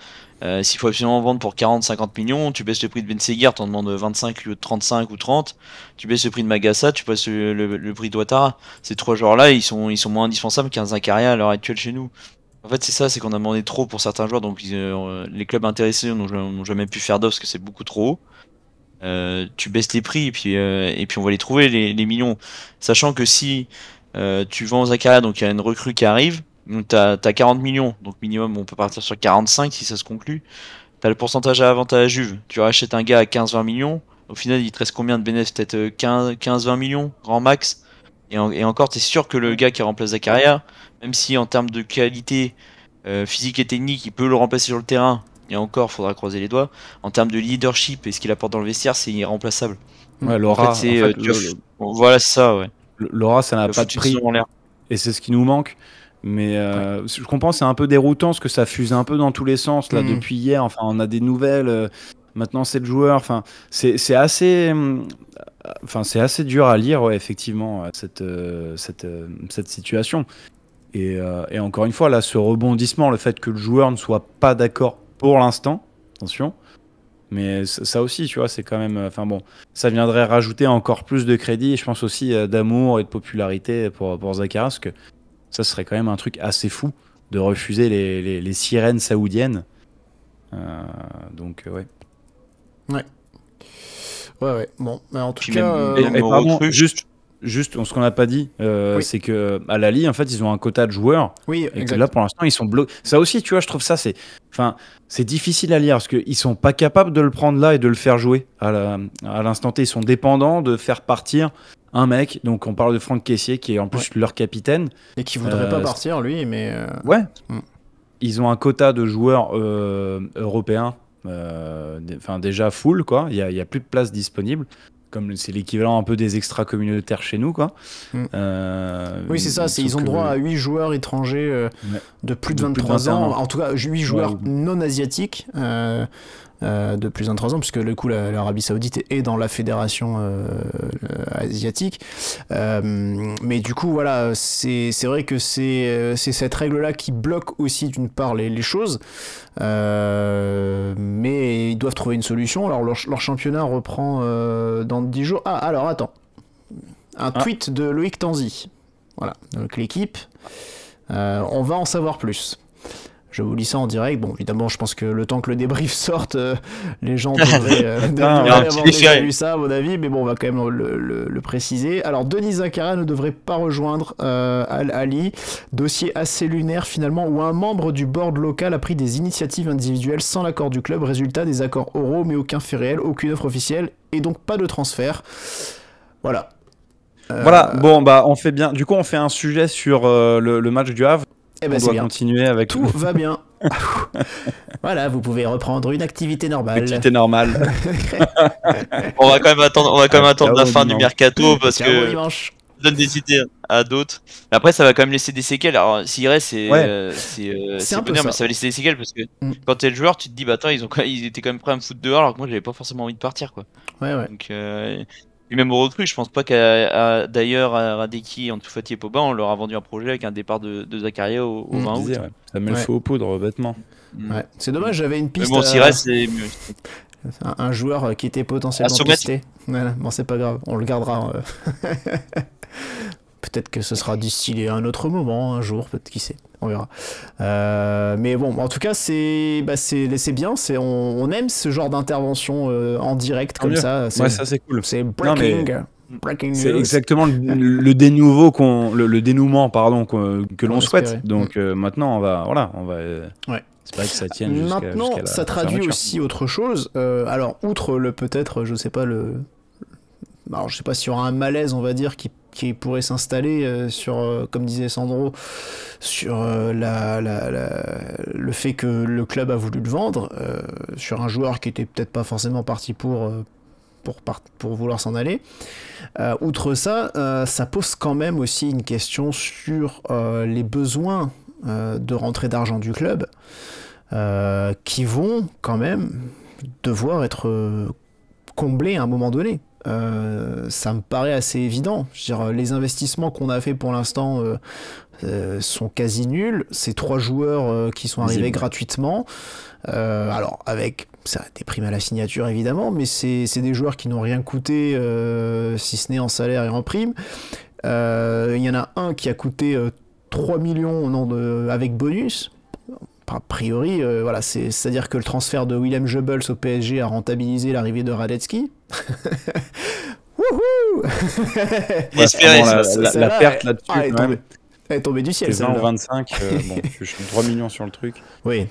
S'il faut absolument le vendre pour 40-50 millions, tu baisses le prix de Ben Seghir, t'en demandes 25 au lieu de 35 ou 30. Tu baisses le prix de Magassa, tu baisses le prix de Ouattara. Ces trois joueurs-là, ils sont moins indispensables qu'un Zakaria à l'heure actuelle chez nous. En fait, c'est qu'on a demandé trop pour certains joueurs, donc les clubs intéressés n'ont jamais pu faire d'offres parce que c'est beaucoup trop haut. Tu baisses les prix et puis on va les trouver les millions, sachant que si tu vends Zakaria, donc il y a une recrue qui arrive, donc t'as 40 millions, donc minimum on peut partir sur 45 si ça se conclut. T'as le pourcentage à la vente à la Juve, tu rachètes un gars à 15-20 millions, au final il te reste combien de bénéfices? Peut-être 15-20 millions grand max, et encore t'es sûr que le gars qui remplace Zakaria, même si en termes de qualité physique et technique il peut le remplacer sur le terrain, et encore, faudra croiser les doigts. En termes de leadership et ce qu'il apporte dans le vestiaire, c'est irremplaçable. Ouais, Laura, voilà, c'est ça, ouais. Laura, ça n'a pas de prix. Et c'est ce qui nous manque. Mais je comprends, c'est un peu déroutant parce que ça fuse un peu dans tous les sens là depuis hier. Enfin, on a des nouvelles. Maintenant, c'est le joueur. Enfin, c'est assez dur à lire, ouais, effectivement, cette situation. Et encore une fois, là, ce rebondissement, le fait que le joueur ne soit pas d'accord pour l'instant, attention, mais ça aussi, tu vois, c'est quand même, enfin bon, ça viendrait rajouter encore plus de crédit, et je pense aussi d'amour et de popularité pour Zakaria, parce que ça serait quand même un truc assez fou de refuser les sirènes saoudiennes. Donc ouais. Ouais. Bon, mais en tout cas, pardon, Juste, ce qu'on n'a pas dit, c'est que à Al-Ahly, en fait, ils ont un quota de joueurs. Oui, et que là, pour l'instant, ils sont bloqués. Ça aussi, tu vois, je trouve ça, c'est difficile à lire parce qu'ils sont pas capables de le prendre là et de le faire jouer à l'instant T. Ils sont dépendants de faire partir un mec. Donc, on parle de Franck Kessié, qui est en plus leur capitaine. Et qui voudrait pas partir, lui, mais... Ouais. Ils ont un quota de joueurs européens, déjà full, quoi. Il y a plus de place disponible. Comme c'est l'équivalent un peu des extra-communautaires chez nous, quoi. Oui, c'est ça, ils ont droit à 8 joueurs étrangers de plus de 23 ans, en tout cas 8 joueurs non asiatiques de plus de 23 ans, puisque le coup l'Arabie Saoudite est dans la fédération asiatique. Mais du coup, voilà, c'est vrai que c'est cette règle-là qui bloque aussi d'une part les choses. Mais ils doivent trouver une solution. Alors leur championnat reprend dans 10 jours. Ah, alors attends. Un tweet de Loïc Tanzi. Voilà, donc l'équipe. On va en savoir plus. Je vous lis ça en direct. Bon, évidemment, je pense que le temps que le débrief sorte, les gens devraient avoir déjà lu ça, à mon avis. Mais bon, on va quand même le préciser. Alors, Denis Zakaria ne devrait pas rejoindre Al-Ahly. Dossier assez lunaire, finalement, où un membre du board local a pris des initiatives individuelles sans l'accord du club. Résultat, des accords oraux, mais aucun fait réel, aucune offre officielle, et donc pas de transfert. Voilà. Voilà, bon, bah, on fait bien. Du coup, on fait un sujet sur le match du Havre. Eh ben, on doit continuer avec tout va bien. Voilà, vous pouvez reprendre une activité normale. On va quand même attendre la fin du mercato parce que dimanche. Ça donne des idées à d'autres. Après, ça va quand même laisser des séquelles. Alors, s'il reste, c'est bonheur, mais ça va laisser des séquelles parce que quand t'es le joueur, tu te dis, bah attends, ils étaient quand même prêts à me foutre dehors alors que moi, j'avais pas forcément envie de partir, quoi. Ouais. Donc, et même au recrues, je pense pas d'ailleurs à Radeki, Ansu Fati et Pogba, on leur a vendu un projet avec un départ de Zakaria au 20 août. Ça met le feu aux poudres, bêtement. Ouais. C'est dommage, j'avais une piste. Mais bon, s'il reste, c'est mieux. Un joueur qui était potentiellement pisté. Voilà. Bon, c'est pas grave, on le gardera. peut-être que ce sera distillé à un autre moment, un jour, peut-être, qui sait, on verra. Mais bon, en tout cas, c'est bien, on aime ce genre d'intervention en direct comme ça. Ouais, ça c'est cool. C'est breaking news. C'est exactement le dénouement pardon, que l'on souhaite. Donc maintenant, on va espérer que ça tienne jusqu'à maintenant, la ça traduit fermeture. aussi autre chose. Alors, outre peut-être, je sais pas, alors, je sais pas s'il y aura un malaise, on va dire, qui pourrait s'installer sur, comme disait Sandro, sur le fait que le club a voulu le vendre, sur un joueur qui était peut-être pas forcément parti pour vouloir s'en aller. Outre ça, ça pose quand même aussi une question sur les besoins de rentrée d'argent du club, qui vont quand même devoir être comblés à un moment donné. Ça me paraît assez évident. Je veux dire, les investissements qu'on a fait pour l'instant sont quasi nuls. Ces 3 joueurs qui sont arrivés gratuitement, alors avec des primes à la signature évidemment, mais c'est des joueurs qui n'ont rien coûté si ce n'est en salaire et en prime. Il y en a un qui a coûté 3 millions avec bonus. A priori, voilà, c'est-à-dire que le transfert de William Goebbels au PSG a rentabilisé l'arrivée de Radetzky. Wouhou. Espérez, la perte là-dessus, elle est tombée du ciel. 20 ou 25, bon, je suis 3 millions sur le truc. Oui,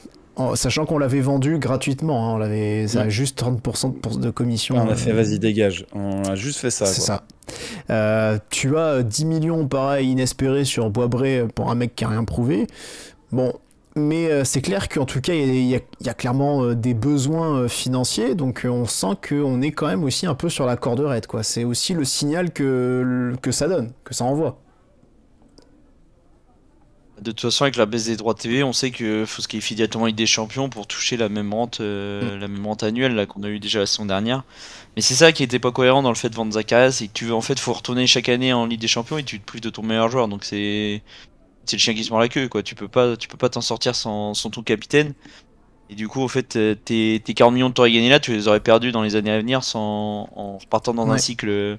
sachant qu'on l'avait vendu gratuitement, hein, ça a juste 30% de commission. On a fait vas-y dégage, on a juste fait ça. C'est ça. Tu as 10 millions pareil inespérés sur Boisbré pour un mec qui a rien prouvé. Bon. Mais c'est clair qu'en tout cas, il y a clairement des besoins financiers, donc on sent qu'on est quand même aussi un peu sur la corde raide, quoi. C'est aussi le signal que ça donne, que ça envoie. De toute façon, avec la baisse des droits TV, on sait qu'il faut se qualifier directement en Ligue des Champions pour toucher la même rente annuelle là, qu'on a eu déjà la saison dernière. Mais c'est ça qui était pas cohérent dans le fait de vendre Zacharias, c'est que faut retourner chaque année en Ligue des Champions et tu te prives de ton meilleur joueur, donc c'est le chien qui se mord la queue, quoi. Tu peux pas t'en sortir sans ton capitaine. Et du coup, au fait, tes 40 millions que tu aurais gagné là, tu les aurais perdus dans les années à venir en repartant dans un cycle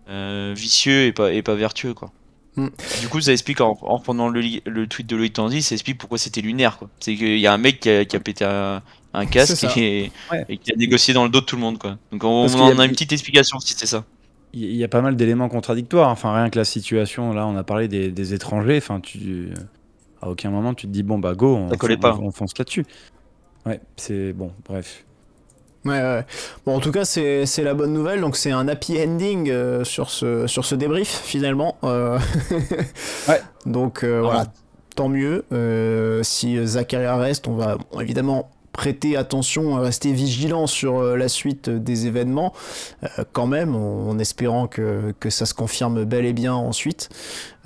vicieux et pas vertueux, quoi. Du coup, ça explique, en reprenant le tweet de Loïc Tanzi, ça explique pourquoi c'était lunaire, quoi. C'est qu'il y a un mec qui a pété un casque et qui a négocié dans le dos de tout le monde, quoi. Donc on en a une petite explication si c'est ça. Il y a pas mal d'éléments contradictoires. Enfin, rien que la situation, là, on a parlé des étrangers. Enfin, à aucun moment, tu te dis, bon, bah, go, on fonce là-dessus. Ouais, c'est bon, bref. Ouais. Bon, en tout cas, c'est la bonne nouvelle. Donc, c'est un happy ending sur ce débrief, finalement. Ouais. Donc, voilà, tant mieux. Si Zakaria reste, on va évidemment prêter attention, rester vigilant sur la suite des événements, quand même, en espérant que ça se confirme bel et bien ensuite.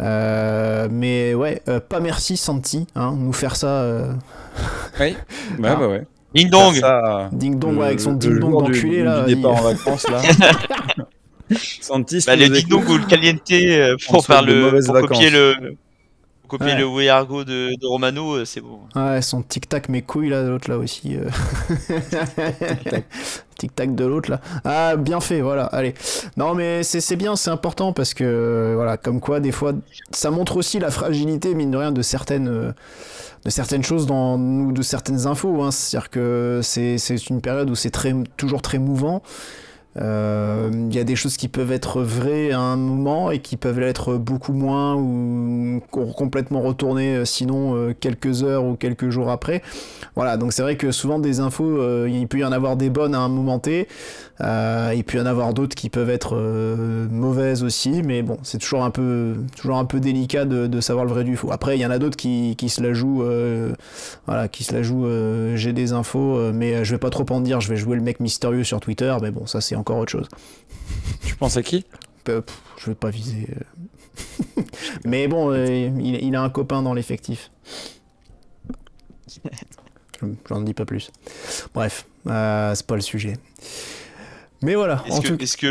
Mais ouais, pas merci Santi, hein, nous faire ça. Oui, ouais. Ding dong. Ding dong, avec son ding dong d'enculé là. Du départ en vacances là. Santi, le ding dong ou le caliente pour copier le Weargo de Romano, c'est bon. Ouais, son tic-tac mes couilles là, de l'autre là aussi. Tic-tac de l'autre là. Ah, bien fait, voilà, allez. Non mais c'est bien, c'est important parce que, voilà, comme quoi des fois, ça montre aussi la fragilité, mine de rien, de certaines choses ou de certaines infos. Hein. C'est-à-dire que c'est une période où c'est toujours très mouvant. Il y a des choses qui peuvent être vraies à un moment et qui peuvent l'être beaucoup moins ou complètement retournées sinon quelques heures ou quelques jours après. Voilà, donc c'est vrai que souvent des infos, il peut y en avoir des bonnes à un moment T, il peut y en avoir d'autres qui peuvent être mauvaises aussi, mais bon, c'est toujours un peu délicat de savoir le vrai du faux. Après, il y en a d'autres qui se la jouent, j'ai des infos, mais je vais pas trop en dire, je vais jouer le mec mystérieux sur Twitter, mais bon, ça c'est encore autre chose. Tu penses à qui ? Je vais pas viser. Mais bon, il a un copain dans l'effectif. J'en dis pas plus. Bref, c'est pas le sujet. Mais voilà. Est-ce que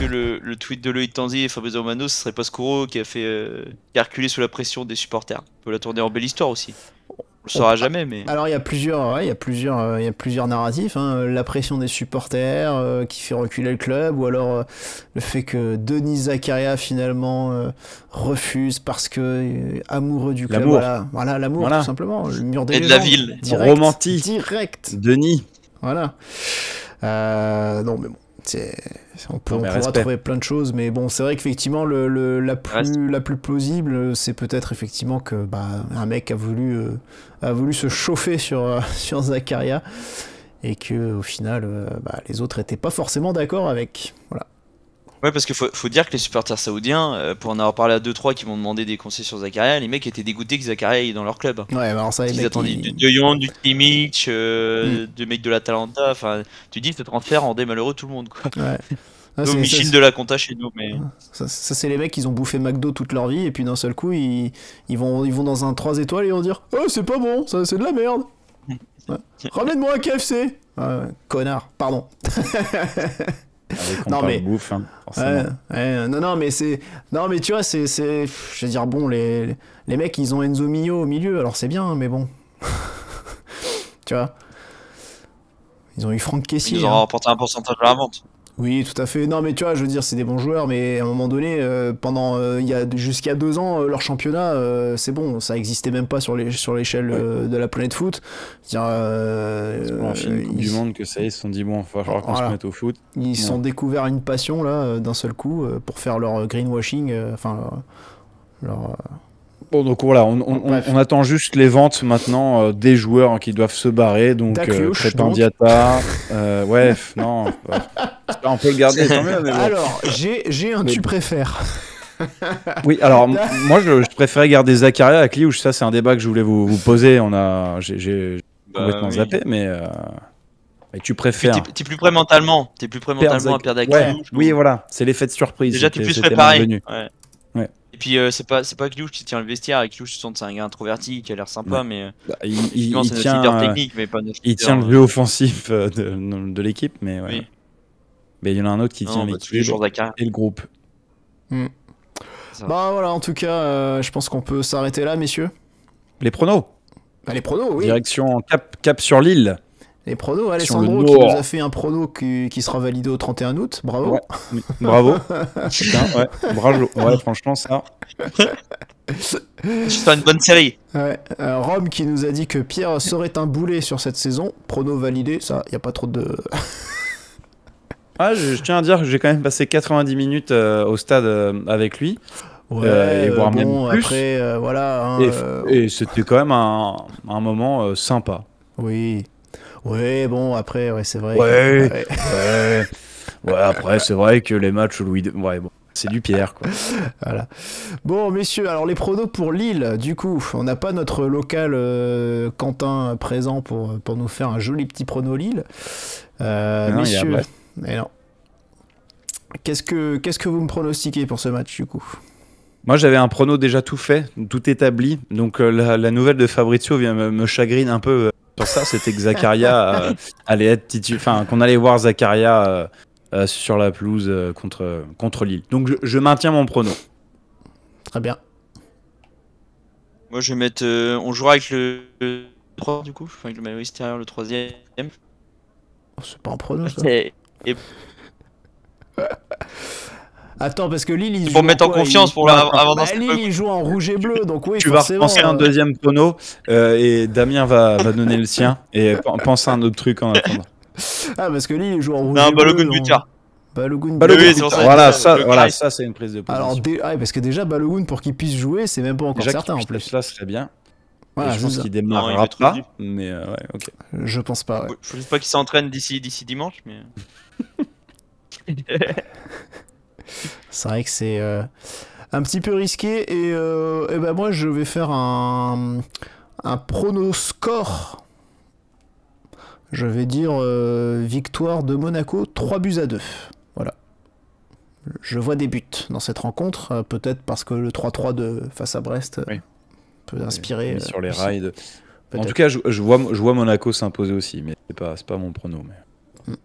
le tweet de Loïc Tanzi et Fabrizio Romano, ce serait pas Scuro qui a reculé sous la pression des supporters ? On peut la tourner en belle histoire aussi. le saura jamais, mais. Alors il y a plusieurs narratifs, hein. La pression des supporters qui fait reculer le club, ou alors le fait que Denis Zakaria finalement refuse parce que amoureux du club. L'amour. Voilà, l'amour, tout simplement. Le mur des Et de la légendes. ville. Romantique. Direct. Denis. Voilà. Non, mais bon. On pourra respect. trouver plein de choses, mais bon, c'est vrai qu'effectivement la plus plausible, c'est peut-être effectivement que un mec a voulu se chauffer sur Zakaria, et que au final les autres étaient pas forcément d'accord avec. Voilà. Ouais, parce qu'il faut dire que les supporters saoudiens, pour en avoir parlé à 2-3 qui m'ont demandé des conseils sur Zakaria, les mecs étaient dégoûtés que Zakaria aille dans leur club. Ouais, alors ça, les Ils mecs, attendaient du De Jong, du Kimmich, de mecs de l'Atalanta. Enfin, tu dis, ce transfert rendait malheureux tout le monde, quoi. Ouais. Ah, Nous, Michel de la Conta chez nous, mais. Ça, c'est les mecs qui ont bouffé McDo toute leur vie, et puis d'un seul coup, ils vont dans un 3 étoiles et ils vont dire: oh, c'est pas bon, ça, c'est de la merde. Ouais. Ramène-moi un KFC. Connard, pardon. Non mais bouffe, hein, non mais tu vois, c'est je veux dire, bon, les mecs, ils ont Enzo Mio au milieu, alors c'est bien, mais bon. Tu vois, ils ont eu Franck Kessié. Ils ont rapporté un pourcentage de la vente. Oui, tout à fait. Non, mais tu vois, je veux dire, c'est des bons joueurs, mais à un moment donné, il y a jusqu'à 2 ans, leur championnat, c'est bon, ça existait même pas sur l'échelle de la planète foot. C'est pour un film Coupe du Monde que ça y est, ils se sont dit, bon, il va falloir qu'on se mette au foot. Ils se sont découverts une passion, là, d'un seul coup, pour faire leur greenwashing, leur... Bon, donc voilà, on attend juste les ventes maintenant des joueurs qui doivent se barrer. Donc, Crépin Diatta, non, on peut le garder tant mieux. Mais bon. Alors, j'ai un tu préfères. Oui, alors moi je préférais garder Zakaria avec Liouche. Ça, c'est un débat que je voulais vous poser. J'ai complètement zappé, mais tu préfères. T'es plus prêt mentalement. T'es plus prêt mentalement à perdre avec Liouche. Oui, voilà, c'est l'effet de surprise. Déjà, t'es plus préparé. Ouais. Et puis c'est pas Kliouche qui tient le vestiaire. Avec Kliouche, c'est un gars introverti qui a l'air sympa, mais il tient leader technique, mais pas il tient le jeu offensif de l'équipe, mais ouais. Oui. Mais il y en a un autre qui tient l'équipe et le groupe. Voilà, en tout cas, je pense qu'on peut s'arrêter là, messieurs. Les pronos. Les pronos, oui. Direction cap sur Lille. Les pronos, Alessandro qui nous a fait un prono qui sera validé au 31 août. Bravo. Ouais. Bravo. Putain, bravo. Ouais, franchement, ça. Je fais une bonne série. Ouais. Rome qui nous a dit que Pierre serait un boulet sur cette saison. Prono validé, ça, il n'y a pas trop de... Je tiens à dire que j'ai quand même passé 90 minutes au stade avec lui. Ouais, et voire même plus. Après, voilà. Et c'était quand même un moment sympa. Oui. Ouais, bon, après, c'est vrai. Ouais, après, c'est vrai que les matchs Louis II... Ouais, bon, c'est du Pierre, quoi. Voilà. Bon, messieurs, alors les pronos pour Lille, du coup, on n'a pas notre local Quentin présent pour nous faire un joli petit prono Lille. Messieurs, non. Qu'est-ce que vous me pronostiquez pour ce match, du coup ? Moi, j'avais un prono déjà tout fait, tout établi. Donc, la nouvelle de Fabrizio vient me chagrine un peu sur ça. C'était que Zakaria allait être qu'on allait voir Zakaria sur la pelouse contre Lille. Donc, je maintiens mon prono. Très bien. Moi, je vais mettre... on jouera avec le 3, du coup. Avec le maillot extérieur, le 3e. C'est pas un prono, ça. Et... Attends, parce que Lille, il joue pour mettre en confiance pour avant dans Lille, il joue en rouge et bleu, donc oui, tu forcément. Vas repenser un deuxième prono et Damien va donner le sien et pense à un autre truc en attendant. Parce que Lille, il joue en rouge et bleu. Balogun buteur. Balogun buteur. Ça c'est une prise de position. Alors, parce que déjà, Balogun, pour qu'il puisse jouer, c'est même pas encore certain en plus. Ça serait bien. Voilà, je pense qu'il démarrera pas, mais ok. Je pense pas. Ouais. Je ne sais pas qu'il s'entraîne d'ici dimanche, mais. C'est vrai que c'est un petit peu risqué et moi je vais faire un pronoscore. Je vais dire victoire de Monaco 3-2. Voilà. Je vois des buts dans cette rencontre, peut-être parce que le 3-3 face à Brest peut inspirer. Sur les rails. En tout cas, je vois Monaco s'imposer aussi, mais c'est pas mon prono. Mais...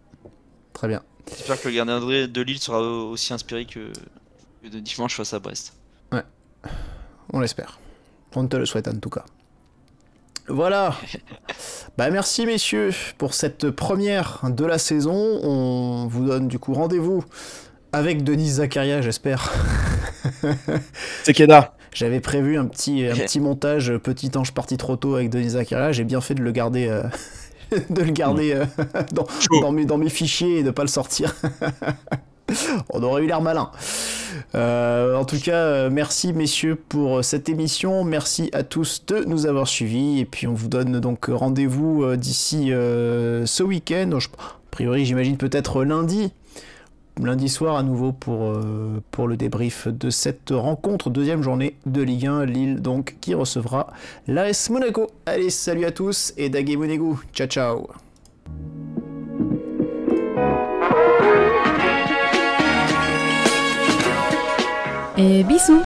Très bien. J'espère que le gardien de Lille sera aussi inspiré que de dimanche face à Brest. Ouais, on l'espère. On te le souhaite en tout cas. Voilà. Bah merci messieurs pour cette première de la saison. On vous donne du coup rendez-vous avec Denis Zakaria, j'espère. C'est Keda. J'avais prévu un petit montage Petit ange parti trop tôt avec Denis Zakaria. J'ai bien fait de le garder, dans mes fichiers et de pas le sortir. On aurait eu l'air malin. En tout cas, merci messieurs pour cette émission. Merci à tous de nous avoir suivis. Et puis on vous donne donc rendez-vous d'ici ce week-end. A priori, j'imagine peut-être lundi soir à nouveau pour le débrief de cette rencontre. Deuxième journée de Ligue 1. Lille donc qui recevra l'AS Monaco. Allez, salut à tous et Dagé Monégu. Ciao ciao. Et bisous.